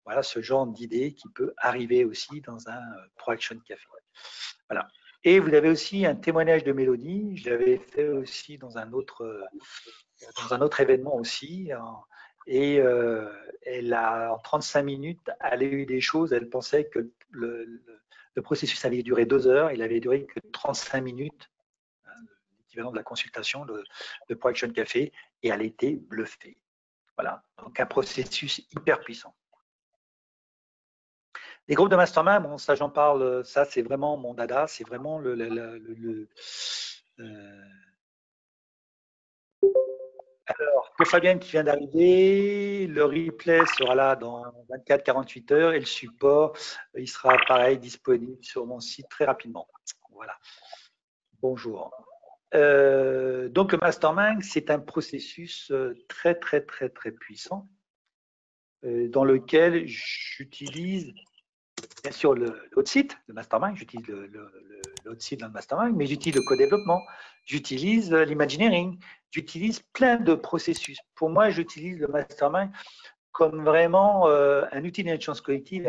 A: Voilà ce genre d'idée qui peut arriver aussi dans un Pro Action Café. Voilà. Et vous avez aussi un témoignage de Mélodie. Je l'avais fait aussi dans un autre événement aussi. Et elle a, en 35 minutes, elle a eu des choses. Elle pensait que le processus avait duré 2 heures. Il avait duré que 35 minutes, l'équivalent de la consultation de Pro Action Café. Et elle a été bluffée. Voilà. Donc, un processus hyper puissant. Les groupes de mastermind, bon, ça j'en parle, ça c'est vraiment mon dada, c'est vraiment Alors, pour Fabienne qui vient d'arriver, le replay sera là dans 24-48 heures et le support, il sera pareil disponible sur mon site très rapidement. Voilà. Bonjour. Donc le mastermind, c'est un processus très puissant dans lequel j'utilise bien sûr le hot site, le mastermind, j'utilise le hot site dans le mastermind, mais j'utilise le co-développement, j'utilise l'imagineering, j'utilise plein de processus. Pour moi, j'utilise le mastermind comme vraiment un outil d'intelligence collective,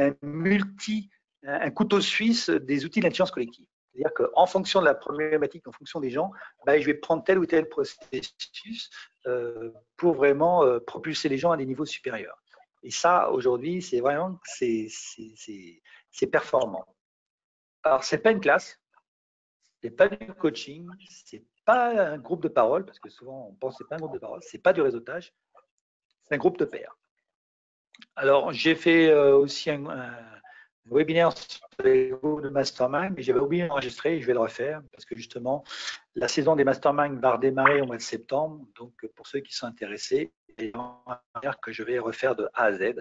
A: un couteau suisse des outils d'intelligence collective. C'est-à-dire qu'en fonction de la problématique, en fonction des gens, ben, je vais prendre tel ou tel processus pour vraiment propulser les gens à des niveaux supérieurs. Et ça, aujourd'hui, c'est vraiment c'est performant. Alors, c'est pas une classe, c'est pas du coaching, c'est pas un groupe de parole, parce que souvent on pense que c'est pas un groupe de parole, c'est pas du réseautage, c'est un groupe de pairs. Alors, j'ai fait aussi un webinaire sur les groupes de mastermind, mais j'avais oublié d'enregistrer, je vais le refaire, parce que justement, la saison des mastermind va redémarrer au mois de septembre. Donc, pour ceux qui sont intéressés, c'est un que je vais refaire de A à Z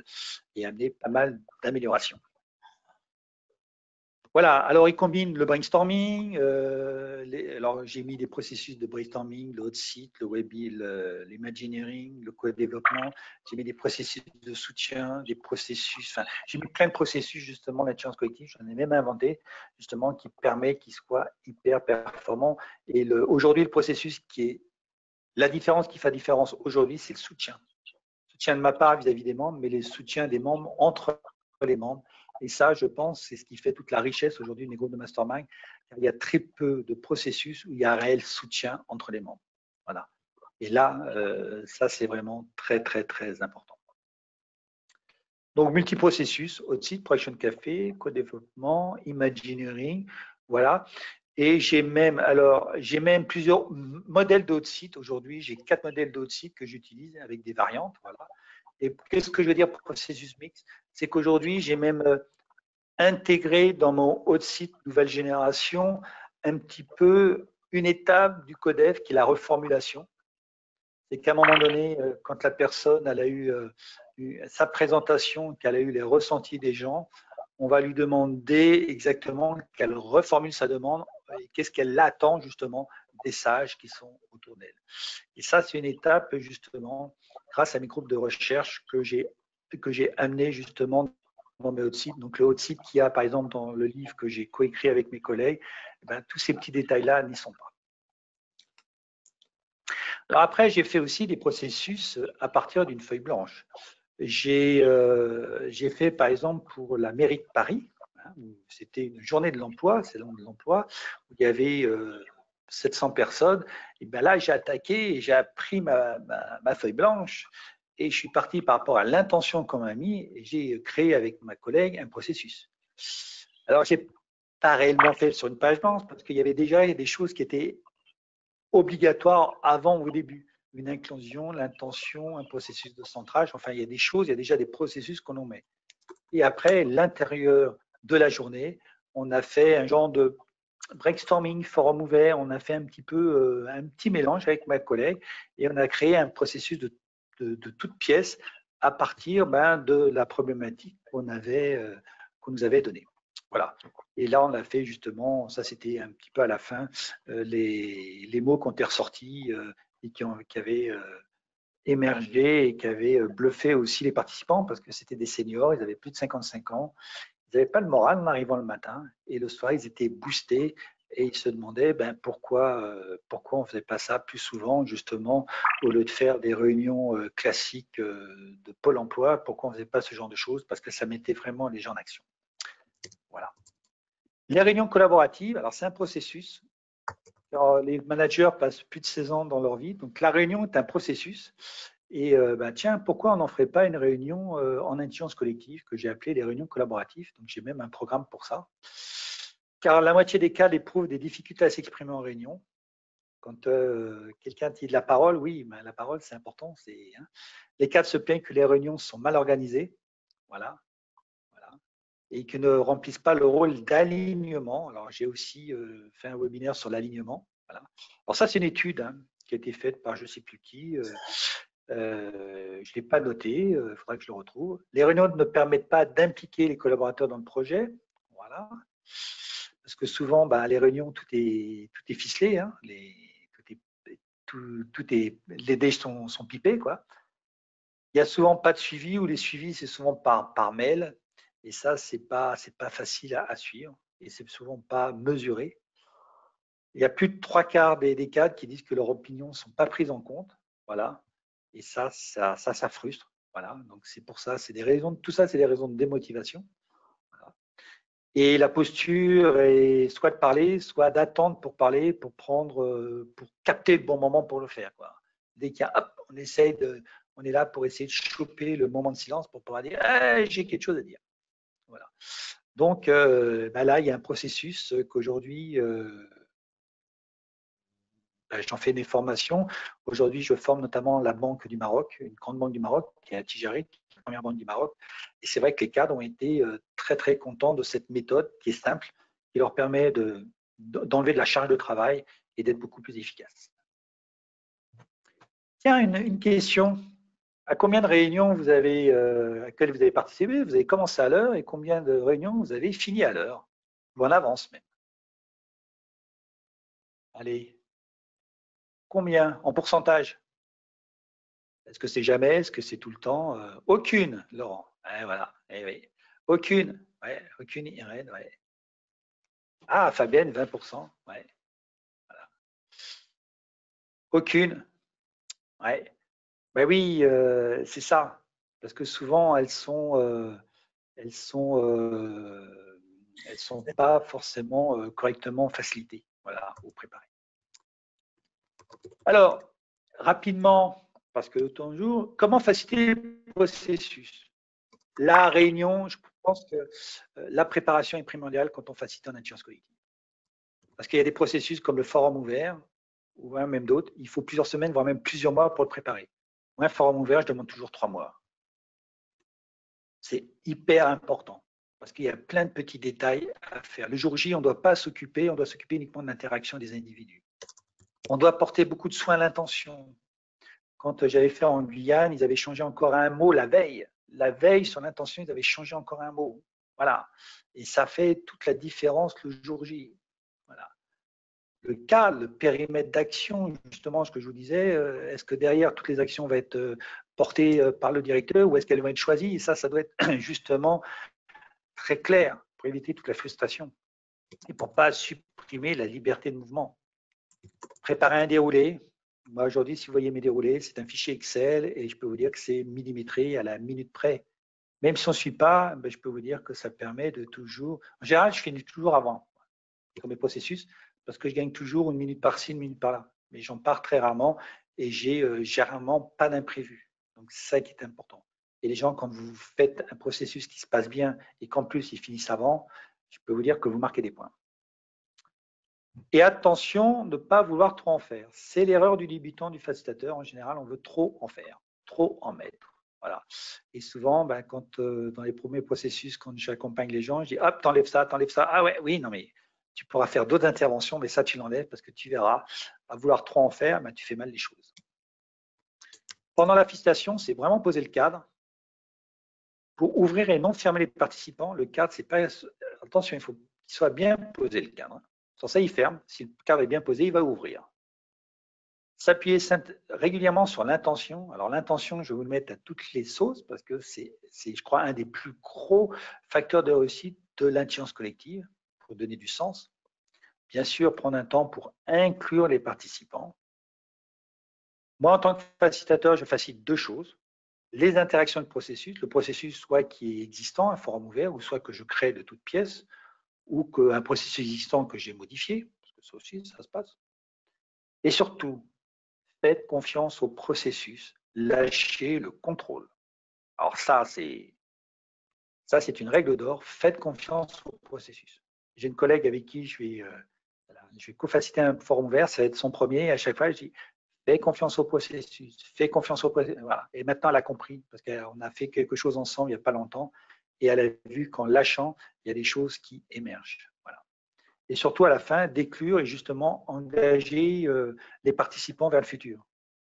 A: et amener pas mal d'améliorations. Voilà, alors il combine le brainstorming, alors j'ai mis des processus de brainstorming, le hot site, le l'imagineering, le co-développement, j'ai mis des processus de soutien, des processus, enfin j'ai mis plein de processus justement d'intelligence collective, j'en ai même inventé justement qui permet qu'il soit hyper performant. Et aujourd'hui le processus qui est la différence qui fait la différence aujourd'hui, c'est le soutien. Soutien de ma part vis-à-vis des membres, mais les soutiens des membres entre les membres. Et ça, je pense, c'est ce qui fait toute la richesse aujourd'hui des groupes de mastermind. Car il y a très peu de processus où il y a un réel soutien entre les membres. Voilà. Et là, ça, c'est vraiment très important. Donc, multiprocessus, hot site, production de café, co-développement, imagineering, voilà. Et j'ai même plusieurs modèles de hot site. Aujourd'hui, j'ai 4 modèles de hot site que j'utilise avec des variantes, voilà. Et qu'est-ce que je veux dire pour processus mix? C'est qu'aujourd'hui, j'ai même intégré dans mon hot site nouvelle génération un petit peu une étape du codev qui est la reformulation. C'est qu'à un moment donné, quand la personne elle a eu sa présentation, qu'elle a eu les ressentis des gens, on va lui demander exactement qu'elle reformule sa demande et qu'est-ce qu'elle attend justement des sages qui sont autour d'elle. Et ça, c'est une étape justement grâce à mes groupes de recherche que j'ai amené justement dans mes hot sites. Donc le hot site qui a par exemple dans le livre que j'ai coécrit avec mes collègues, ben, tous ces petits détails-là n'y sont pas. Alors après, j'ai fait aussi des processus à partir d'une feuille blanche. J'ai fait par exemple pour la mairie de Paris, hein, c'était une journée de l'emploi, c'est l'an de l'emploi, où il y avait 700 personnes. Et bien là, j'ai attaqué et j'ai appris ma feuille blanche et je suis parti par rapport à l'intention qu'on m'a mis et j'ai créé avec ma collègue un processus. Alors, je n'ai pas réellement fait sur une page blanche parce qu'il y avait déjà des choses qui étaient obligatoire avant au début. Une inclusion, l'intention, un processus de centrage. Enfin, il y a des choses, il y a déjà des processus qu'on en met. Et après, l'intérieur de la journée, on a fait un genre de brainstorming, forum ouvert. On a fait un petit peu un petit mélange avec ma collègue et on a créé un processus de toute pièce à partir de la problématique qu'on nous avait donnée. Voilà. Et là, on a fait justement, ça c'était un petit peu à la fin, les mots qui ont été ressortis et qui avaient émergé et qui avaient bluffé aussi les participants parce que c'était des seniors, ils avaient plus de 55 ans, ils n'avaient pas le moral en arrivant le matin et le soir, ils étaient boostés et ils se demandaient pourquoi on ne faisait pas ça plus souvent, justement, au lieu de faire des réunions classiques de Pôle emploi, pourquoi on ne faisait pas ce genre de choses, parce que ça mettait vraiment les gens en action. Voilà. Les réunions collaboratives, alors c'est un processus. Alors, les managers passent plus de 16 ans dans leur vie, donc la réunion est un processus. Et tiens, pourquoi on n'en ferait pas une réunion en intelligence collective que j'ai appelée les réunions collaboratives? Donc j'ai même un programme pour ça. Car la moitié des cas éprouvent des difficultés à s'exprimer en réunion. Quand quelqu'un dit de la parole, oui, mais la parole c'est important. Hein. Les cadres se plaignent que les réunions sont mal organisées. Voilà. Et qui ne remplissent pas le rôle d'alignement. Alors, j'ai aussi fait un webinaire sur l'alignement. Voilà. Alors, ça, c'est une étude qui a été faite par je ne sais plus qui. Je ne l'ai pas noté, il faudra que je le retrouve. Les réunions ne permettent pas d'impliquer les collaborateurs dans le projet. Voilà. parce que souvent, les réunions, tout est ficelé, hein, les dés sont pipés, quoi. Il n'y a souvent pas de suivi, ou les suivis, c'est souvent par mail, et ça, c'est pas facile à suivre, et c'est souvent pas mesuré. Il y a plus de 3/4 des cadres qui disent que leurs opinions ne sont pas prises en compte, voilà, et ça frustre, voilà. Donc c'est pour ça, tout ça, c'est des raisons de démotivation. Voilà. Et la posture est soit de parler, soit d'attendre pour parler, pour capter le bon moment pour le faire, quoi. Dès qu'il y a, hop, on est là pour essayer de choper le moment de silence pour pouvoir dire hey, j'ai quelque chose à dire. Voilà. Donc là, il y a un processus qu'aujourd'hui, j'en fais des formations. Aujourd'hui, je forme notamment la Banque du Maroc, une grande banque du Maroc, qui est à Tijaré, qui est la première banque du Maroc. Et c'est vrai que les cadres ont été très, très contents de cette méthode qui est simple, qui leur permet d'enlever de la charge de travail et d'être beaucoup plus efficace. Tiens, une question. À combien de réunions à laquelle vous avez participé? Vous avez commencé à l'heure, et combien de réunions vous avez fini à l'heure? Ou en avance même? Allez, combien en pourcentage? Est-ce que c'est jamais? Est-ce que c'est tout le temps? Aucune, Laurent. Ouais, voilà. Eh oui. Aucune. Ouais, aucune, Irène. Ouais. Ah, Fabienne, 20%. Ouais. Voilà. Aucune. Ouais. Ben oui, c'est ça. Parce que souvent, elles sont pas forcément correctement facilitées. Voilà, ou préparées. Alors, rapidement, parce que autant de jours, comment faciliter le processus? La réunion, je pense que la préparation est primordiale quand on facilite en intelligence collective. Parce qu'il y a des processus comme le forum ouvert, ou même d'autres, il faut plusieurs semaines, voire même plusieurs mois pour le préparer. Moi, un forum ouvert, je demande toujours 3 mois. C'est hyper important, parce qu'il y a plein de petits détails à faire. Le jour J, on doit s'occuper uniquement de l'interaction des individus. On doit porter beaucoup de soin à l'intention. Quand j'avais fait en Guyane, ils avaient changé encore un mot la veille. La veille, sur l'intention, ils avaient changé encore un mot. Voilà. Et ça fait toute la différence le jour J. Voilà. Le cadre, le périmètre d'action, justement, ce que je vous disais, est-ce que derrière toutes les actions vont être portées par le directeur, ou est-ce qu'elles vont être choisies? Et ça doit être justement très clair pour éviter toute la frustration et pour ne pas supprimer la liberté de mouvement. Préparer un déroulé. Moi, aujourd'hui, si vous voyez mes déroulés, c'est un fichier Excel, et je peux vous dire que c'est millimétré à la minute près. Même si on ne suit pas, je peux vous dire que ça permet de toujours… En général, je finis toujours avant sur mes processus, parce que je gagne toujours 1 minute par-ci, 1 minute par-là. Mais j'en pars très rarement, et j'ai généralement pas d'imprévu. Donc, c'est ça qui est important. Et les gens, quand vous faites un processus qui se passe bien et qu'en plus, ils finissent avant, je peux vous dire que vous marquez des points. Et attention de ne pas vouloir trop en faire. C'est l'erreur du débutant, du facilitateur. En général, on veut trop en faire, trop en mettre. Voilà. Et souvent, quand dans les premiers processus, quand j'accompagne les gens, je dis hop, t'enlèves ça, t'enlèves ça. Ah ouais, oui, non, mais tu pourras faire d'autres interventions, mais ça, tu l'enlèves, parce que tu verras, à vouloir trop en faire, tu fais mal les choses. Pendant la facilitation, c'est vraiment poser le cadre pour ouvrir et non fermer les participants. Le cadre, c'est pas… Attention, il faut qu'il soit bien posé, le cadre. Sans ça, il ferme. Si le cadre est bien posé, il va ouvrir. S'appuyer régulièrement sur l'intention. Alors l'intention, je vais vous le mettre à toutes les sauces, parce que c'est, je crois, un des plus gros facteurs de réussite de l'intelligence collective, pour donner du sens. Bien sûr, prendre un temps pour inclure les participants. Moi, en tant que facilitateur, je facilite 2 choses. Les interactions de processus, le processus soit qui est existant, un forum ouvert, ou soit que je crée de toutes pièces, ou qu'un processus existant que j'ai modifié, parce que ça aussi, ça se passe. Et surtout, faites confiance au processus, lâchez le contrôle. Alors ça, c'est une règle d'or, faites confiance au processus. J'ai une collègue avec qui je vais co-faciliter un forum ouvert, ça va être son premier, et à chaque fois, je dis, fais confiance au processus, fais confiance au processus. Voilà. Et maintenant, elle a compris, parce qu'on a fait quelque chose ensemble il n'y a pas longtemps, et elle a vu qu'en lâchant, il y a des choses qui émergent. Voilà. Et surtout, à la fin, d'éclure et justement engager les participants vers le futur.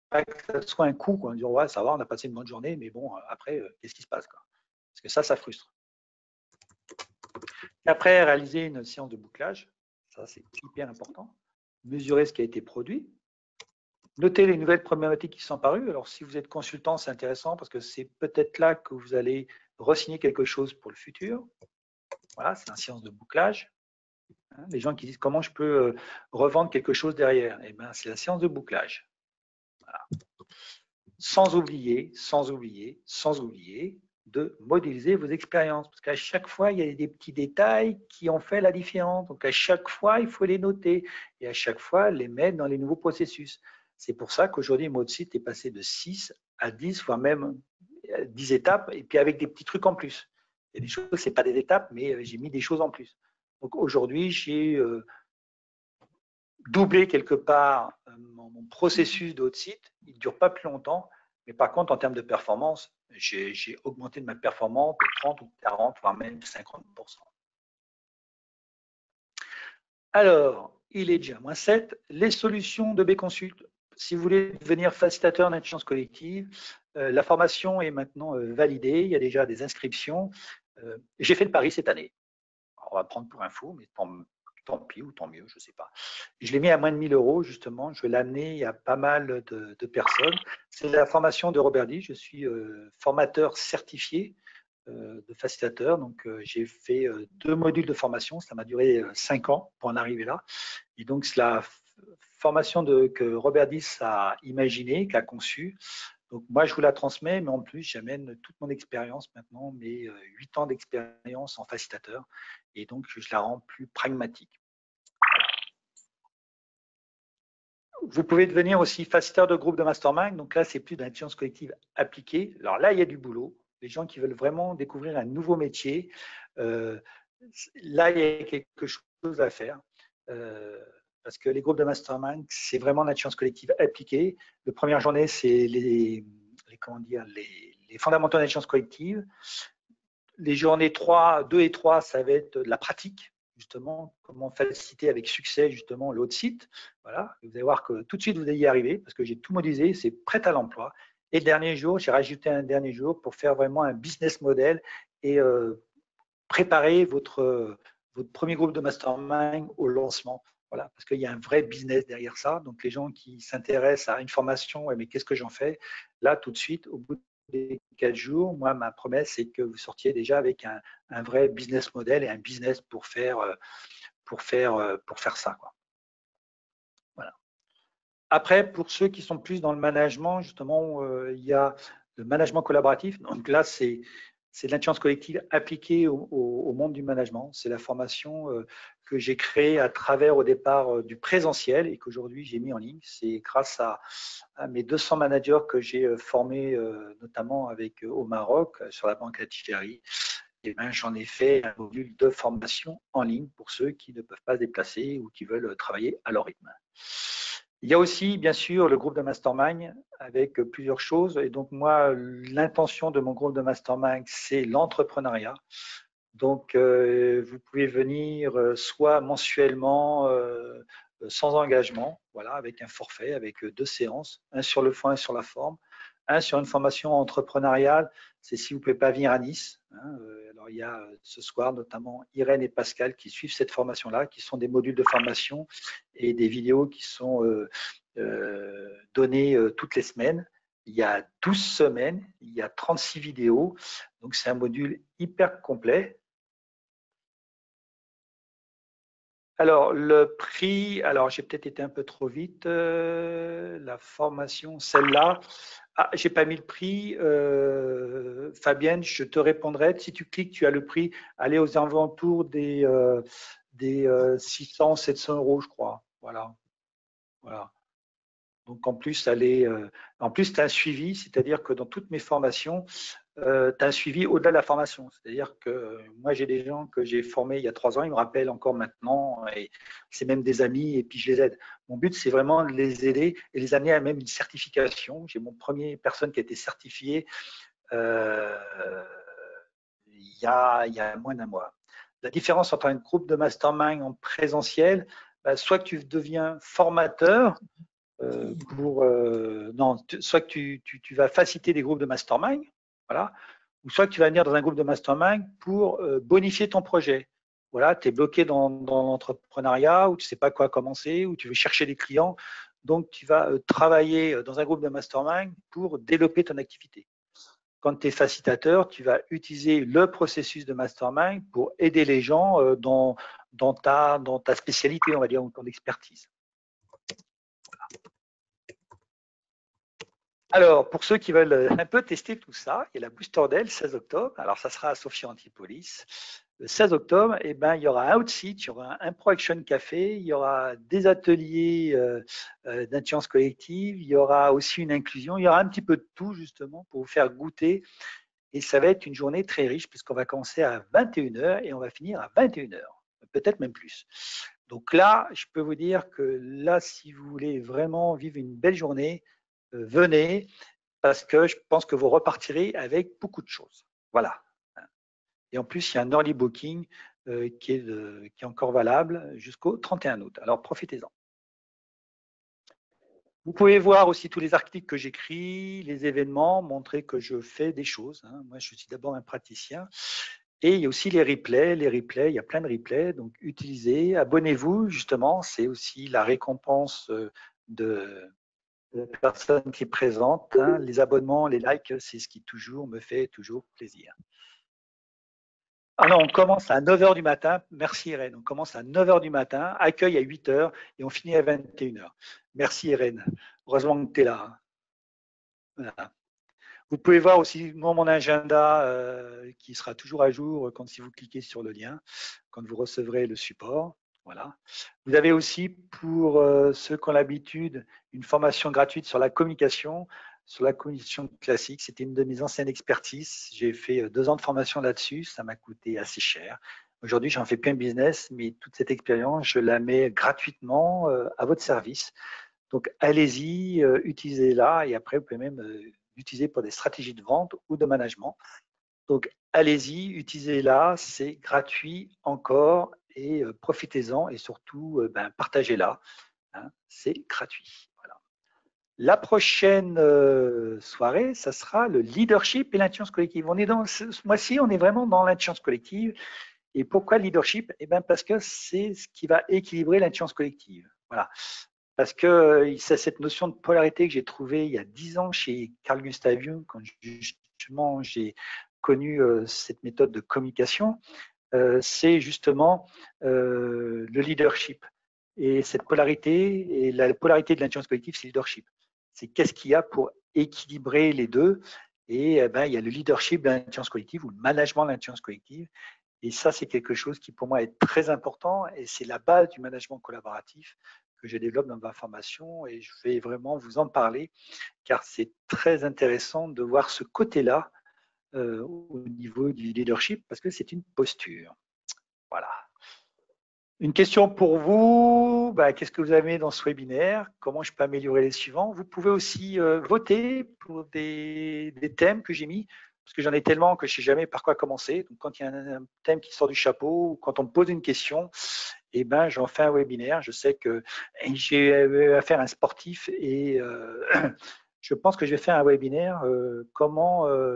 A: Pas que ce soit un coup, quoi. On dit, ouais, ça va, on a passé une bonne journée, mais bon, après, qu'est-ce qui se passe, quoi? Parce que ça frustre. Après, réaliser une séance de bouclage, ça c'est hyper important. Mesurer ce qui a été produit. Notez les nouvelles problématiques qui sont parues. Alors, si vous êtes consultant, c'est intéressant parce que c'est peut-être là que vous allez re-signer quelque chose pour le futur. Voilà, c'est une séance de bouclage. Les gens qui disent comment je peux revendre quelque chose derrière, eh bien, c'est la séance de bouclage. Voilà. Sans oublier de modéliser vos expériences. Parce qu'à chaque fois, il y a des petits détails qui ont fait la différence. Donc, à chaque fois, il faut les noter et à chaque fois, les mettre dans les nouveaux processus. C'est pour ça qu'aujourd'hui, Mode-Site est passé de 6 à 10, voire même 10 étapes, et puis avec des petits trucs en plus. Il y a des choses, ce n'est pas des étapes, mais j'ai mis des choses en plus. Donc, aujourd'hui, j'ai doublé quelque part mon processus de haute site. Il ne dure pas plus longtemps, mais par contre, en termes de performance, j'ai augmenté de ma performance de 30 ou 40, voire même 50%. Alors, il est déjà -7. Les solutions de B-Consult. Si vous voulez devenir facilitateur d'intelligence collective, la formation est maintenant validée. Il y a déjà des inscriptions. J'ai fait le pari cette année. Alors, on va prendre pour info, mais tant pis ou tant mieux, je ne sais pas. Je l'ai mis à moins de 1 000 €, justement. Je vais l'amener à pas mal de personnes. C'est la formation de Robert Diss. Je suis formateur certifié de facilitateur. Donc, j'ai fait 2 modules de formation. Ça m'a duré 5 ans pour en arriver là. Et donc, c'est la formation que Robert Diss a imaginée, qu'a conçue. Donc, moi, je vous la transmets, mais en plus, j'amène toute mon expérience maintenant, mes 8 ans d'expérience en facilitateur. Et donc, je la rends plus pragmatique. Vous pouvez devenir aussi facilitateur de groupe de mastermind. Donc là, c'est plus d'intelligence collective appliquée. Alors là, il y a du boulot. Les gens qui veulent vraiment découvrir un nouveau métier, là, il y a quelque chose à faire. Parce que les groupes de mastermind, c'est vraiment l'intelligence collective appliquée. La première journée, c'est les fondamentaux de l'intelligence collective. Les journées 2 et 3, ça va être de la pratique, justement, comment faciliter avec succès justement l'autre site. Voilà, vous allez voir que tout de suite vous allez y arriver parce que j'ai tout modélisé, c'est prêt à l'emploi. Et le dernier jour, j'ai rajouté un dernier jour pour faire vraiment un business model et préparer votre premier groupe de mastermind au lancement. Voilà, parce qu'il y a un vrai business derrière ça. Donc les gens qui s'intéressent à une formation, ouais, mais qu'est-ce que j'en fais? Là, tout de suite, au bout des 4 jours, moi, ma promesse, c'est que vous sortiez déjà avec un vrai business model et un business pour faire ça, quoi. Voilà. Après, pour ceux qui sont plus dans le management, justement, il y a le management collaboratif. Donc là, c'est de l'intelligence collective appliquée au monde du management. C'est la formation que j'ai créée à travers, au départ, du présentiel et qu'aujourd'hui, j'ai mis en ligne. C'est grâce à mes 200 managers que j'ai formés, notamment au Maroc, sur la banque Attijari. Et ben, j'en ai fait un module de formation en ligne pour ceux qui ne peuvent pas se déplacer ou qui veulent travailler à leur rythme. Il y a aussi, bien sûr, le groupe de mastermind avec plusieurs choses. Et donc, moi, l'intention de mon groupe de mastermind, c'est l'entrepreneuriat. Donc, vous pouvez venir soit mensuellement, sans engagement, voilà, avec un forfait, avec 2 séances, un sur le fond et sur la forme. Un sur une formation entrepreneuriale, c'est si vous ne pouvez pas venir à Nice. Alors, il y a ce soir notamment Irène et Pascal qui suivent cette formation-là, qui sont des modules de formation et des vidéos qui sont données toutes les semaines. Il y a 12 semaines, il y a 36 vidéos. Donc, c'est un module hyper complet. Alors, le prix, alors j'ai peut-être été un peu trop vite. La formation, celle-là, j'ai pas mis le prix. Fabienne, je te répondrai. Si tu cliques, tu as le prix. Allez aux alentours des 600, 700 €, je crois. Voilà. Voilà. Donc, en plus, tu as un suivi, c'est-à-dire que dans toutes mes formations, tu as un suivi au-delà de la formation. C'est-à-dire que moi, j'ai des gens que j'ai formés il y a 3 ans, ils me rappellent encore maintenant, et c'est même des amis, et puis je les aide. Mon but, c'est vraiment de les aider et les amener à même une certification. J'ai mon premier personne qui a été certifiée il y a moins d'un mois. La différence entre un groupe de mastermind en présentiel, soit que tu deviens formateur, soit que tu vas faciliter des groupes de mastermind, voilà, ou soit que tu vas venir dans un groupe de mastermind pour bonifier ton projet. voilà, tu es bloqué dans l'entrepreneuriat ou tu ne sais pas quoi commencer ou tu veux chercher des clients. Donc, tu vas travailler dans un groupe de mastermind pour développer ton activité. Quand tu es facilitateur, tu vas utiliser le processus de mastermind pour aider les gens dans ta spécialité, on va dire, ou ton expertise. Alors, pour ceux qui veulent un peu tester tout ça, il y a la Booster Day le 16 octobre. Alors, ça sera à Sophia Antipolis. Le 16 octobre, eh ben, il y aura un Outseat, il y aura un Pro Action Café, il y aura des ateliers d'intelligence collective, il y aura aussi une inclusion, il y aura un petit peu de tout justement pour vous faire goûter. Et ça va être une journée très riche puisqu'on va commencer à 21h et on va finir à 21h, peut-être même plus. Donc là, je peux vous dire que là, si vous voulez vraiment vivre une belle journée, venez parce que je pense que vous repartirez avec beaucoup de choses. Voilà. Et en plus, il y a un early booking qui est encore valable jusqu'au 31 août. Alors profitez-en. Vous pouvez voir aussi tous les articles que j'écris, les événements, montrer que je fais des choses. Hein. Moi, je suis d'abord un praticien. Et il y a aussi les replays. Les replays, il y a plein de replays. Donc, utilisez, abonnez-vous, justement. C'est aussi la récompense de la personne qui est présente. Hein. Les abonnements, les likes, c'est ce qui toujours me fait toujours plaisir. Ah non, on commence à 9h du matin. Merci Irène. On commence à 9h du matin, accueil à 8h et on finit à 21h. Merci Irène. Heureusement que tu es là. Voilà. Vous pouvez voir aussi mon agenda qui sera toujours à jour si vous cliquez sur le lien, quand vous recevrez le support. Voilà. Vous avez aussi, pour ceux qui ont l'habitude, une formation gratuite sur la communication classique. C'était une de mes anciennes expertises. J'ai fait 2 ans de formation là-dessus. Ça m'a coûté assez cher. Aujourd'hui, j'en fais plus un business, mais toute cette expérience, je la mets gratuitement à votre service. Donc, allez-y, utilisez-la et après, vous pouvez même l'utiliser pour des stratégies de vente ou de management. Donc, allez-y, utilisez-la, c'est gratuit encore et profitez-en et surtout, partagez-la. Hein, c'est gratuit. Voilà. La prochaine soirée, ça sera le leadership et l'intelligence collective. On est dans ce mois-ci, on est vraiment dans l'intelligence collective. Et pourquoi le leadership? Eh bien, parce que c'est ce qui va équilibrer l'intelligence collective. Voilà. Parce que c'est cette notion de polarité que j'ai trouvée il y a 10 ans chez Carl Gustav Jung, quand justement j'ai connu cette méthode de communication, c'est justement le leadership. Et cette polarité, et la polarité de l'intelligence collective, c'est le leadership. C'est qu'est-ce qu'il y a pour équilibrer les deux. Et il y a le leadership de l'intelligence collective ou le management de l'intelligence collective. Et ça, c'est quelque chose qui pour moi est très important et c'est la base du management collaboratif que je développe dans ma formation et je vais vraiment vous en parler car c'est très intéressant de voir ce côté-là au niveau du leadership parce que c'est une posture. Voilà. Une question pour vous, qu'est-ce que vous avez dans ce webinaire? Comment je peux améliorer les suivants? Vous pouvez aussi voter pour des thèmes que j'ai mis, parce que j'en ai tellement que je ne sais jamais par quoi commencer. Donc, quand il y a un thème qui sort du chapeau ou quand on me pose une question, j'en fais un webinaire. Je sais que j'ai affaire à un sportif et je pense que je vais faire un webinaire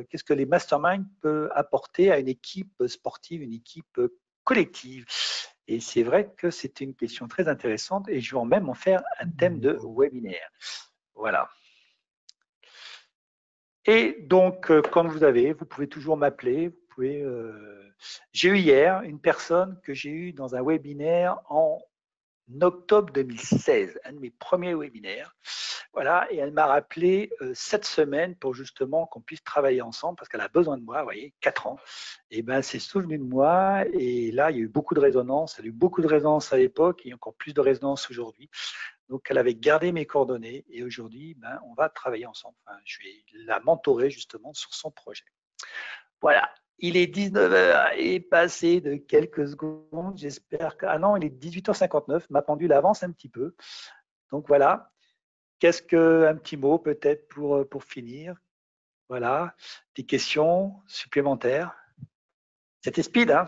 A: qu'est-ce que les masterminds peuvent apporter à une équipe sportive, une équipe collective. Et c'est vrai que c'était une question très intéressante et je vais même en faire un thème de webinaire. Voilà. Et donc, quand vous pouvez toujours m'appeler. J'ai eu hier une personne que j'ai eue dans un webinaire en octobre 2016, un de mes premiers webinaires. Voilà, et elle m'a rappelé cette semaine pour justement qu'on puisse travailler ensemble parce qu'elle a besoin de moi, vous voyez, 4 ans. Et elle s'est souvenue de moi et là, il y a eu beaucoup de résonance. Elle a eu beaucoup de résonance à l'époque et encore plus de résonance aujourd'hui. Donc, elle avait gardé mes coordonnées et aujourd'hui, on va travailler ensemble. Enfin, je vais la mentorer justement sur son projet. Voilà. Il est 19h et passé de quelques secondes. J'espère que. Ah non, il est 18h59. Ma pendule avance un petit peu. Donc voilà. Un petit mot peut-être pour finir? Voilà. Des questions supplémentaires? C'était speed, hein?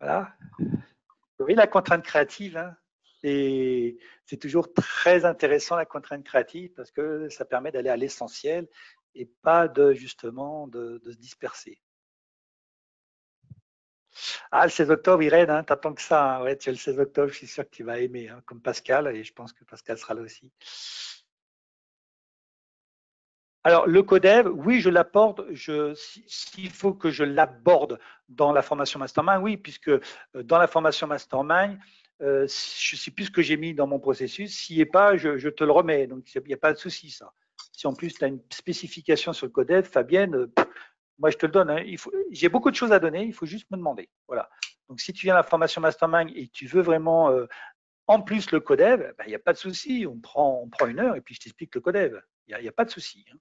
A: Voilà. Vous voyez la contrainte créative, hein? Et c'est toujours très intéressant la contrainte créative parce que ça permet d'aller à l'essentiel et pas justement de se disperser. Ah, le 16 octobre, Irène, hein, t'attends que ça. Hein. Ouais, tu as le 16 octobre, je suis sûr que tu vas aimer, hein, comme Pascal, et je pense que Pascal sera là aussi. Alors, le codev, oui, je l'apporte. S'il faut que je l'aborde dans la formation mastermind, oui, puisque dans la formation mastermind, je ne sais plus ce que j'ai mis dans mon processus. S'il n'y est pas, je te le remets. Donc, il n'y a pas de souci, ça. Si en plus tu as une spécification sur le codev, Fabienne, moi je te le donne. Hein. J'ai beaucoup de choses à donner, il faut juste me demander. Voilà. Donc, si tu viens à la formation mastermind et tu veux vraiment en plus le codev, il n'y a pas de souci. On prend 1 heure et puis je t'explique le codev. Il n'y a pas de souci. Hein.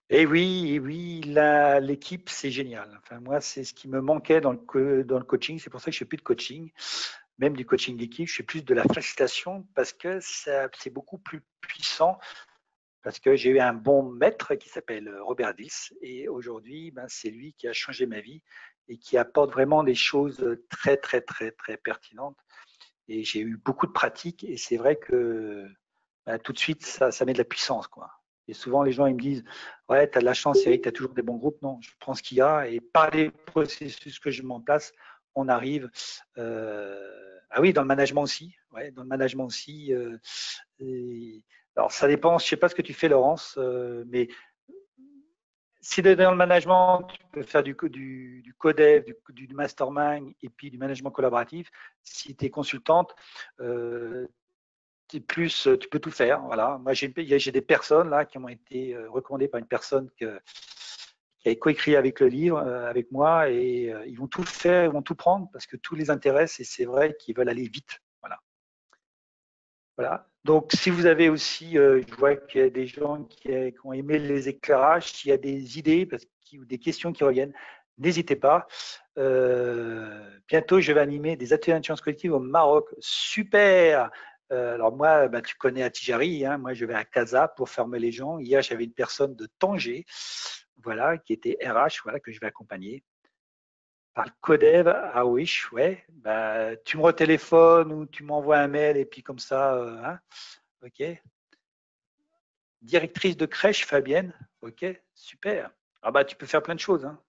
A: Et oui, l'équipe, c'est génial. Enfin, moi, c'est ce qui me manquait dans le coaching. C'est pour ça que je ne fais plus de coaching, même du coaching d'équipe. Je fais plus de la facilitation parce que c'est beaucoup plus puissant. Parce que j'ai eu un bon maître qui s'appelle Robert Dills. Et aujourd'hui, ben, c'est lui qui a changé ma vie et qui apporte vraiment des choses très, très, très, très pertinentes. Et j'ai eu beaucoup de pratiques. Et c'est vrai que tout de suite, ça met de la puissance, quoi. Et souvent, les gens ils me disent, ouais, tu as de la chance, Eric, tu as toujours des bons groupes. Non, je prends ce qu'il y a et par les processus que je mets en place, on arrive. Ah oui, dans le management aussi. Ouais, dans le management aussi. Alors, ça dépend. Je sais pas ce que tu fais, Laurence, mais si dans le management, tu peux faire du codev, du mastermind et puis du management collaboratif. Si tu es consultante, plus, tu peux tout faire. Voilà. Moi, j'ai des personnes là qui m'ont été recommandées par une personne qui a coécrit avec le livre, avec moi, et ils vont tout faire, ils vont tout prendre parce que tout les intéresse et c'est vrai qu'ils veulent aller vite. Voilà. Voilà. Donc, si vous avez aussi, je vois qu'il y a des gens qui ont aimé les éclairages, s'il y a des idées ou des questions qui reviennent, n'hésitez pas. Bientôt, je vais animer des ateliers d'intelligence collective au Maroc. Super. Alors moi, bah, tu connais Atijari, hein, moi je vais à Casa pour former les gens. Hier, j'avais une personne de Tanger, voilà, qui était RH, voilà, que je vais accompagner. Par le Codev, ah oui, ouais. Bah, tu me retéléphones ou tu m'envoies un mail et puis comme ça, hein, ok. Directrice de crèche, Fabienne, ok, super. Ah bah tu peux faire plein de choses. Hein.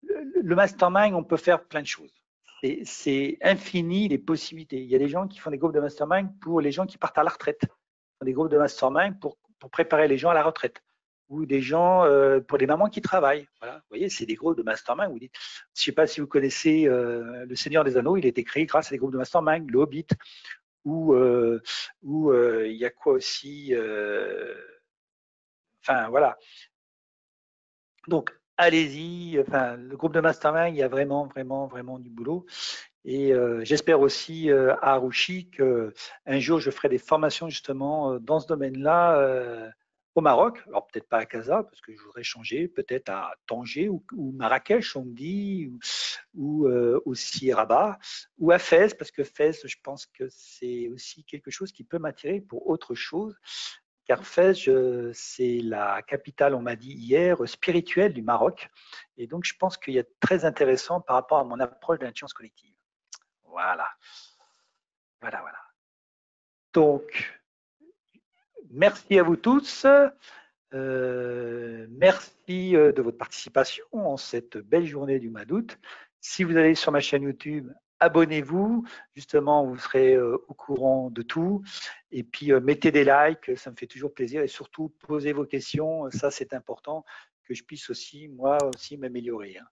A: Le mastermind, on peut faire plein de choses. C'est infini les possibilités. Il y a des gens qui font des groupes de mastermind pour les gens qui partent à la retraite. Ils font des groupes de mastermind pour préparer les gens à la retraite. Ou des gens pour des mamans qui travaillent. Voilà. Vous voyez, c'est des groupes de mastermind. Vous dites, je ne sais pas si vous connaissez Le Seigneur des Anneaux, il a été créé grâce à des groupes de mastermind, le Hobbit, ou il y a quoi aussi enfin voilà. Donc allez-y. Enfin, le groupe de mastermind, il y a vraiment, vraiment, vraiment du boulot. Et j'espère aussi à Arouchi qu'un jour je ferai des formations justement dans ce domaine-là au Maroc. Alors peut-être pas à Casa parce que je voudrais changer, peut-être à Tanger ou Marrakech, on me dit, ou aussi Rabat, ou à Fès parce que Fès, je pense que c'est aussi quelque chose qui peut m'attirer pour autre chose. Car Fès, c'est la capitale, on m'a dit hier, spirituelle du Maroc. Et donc, je pense qu'il y a très intéressant par rapport à mon approche de l'intelligence collective. Voilà, voilà, voilà. Donc, merci à vous tous. Merci de votre participation en cette belle journée du mois d'août. Si vous allez sur ma chaîne YouTube, abonnez-vous. Justement, vous serez au courant de tout. Et puis, mettez des likes, ça me fait toujours plaisir. Et surtout, posez vos questions. Ça, c'est important que je puisse aussi, moi aussi, m'améliorer. Hein.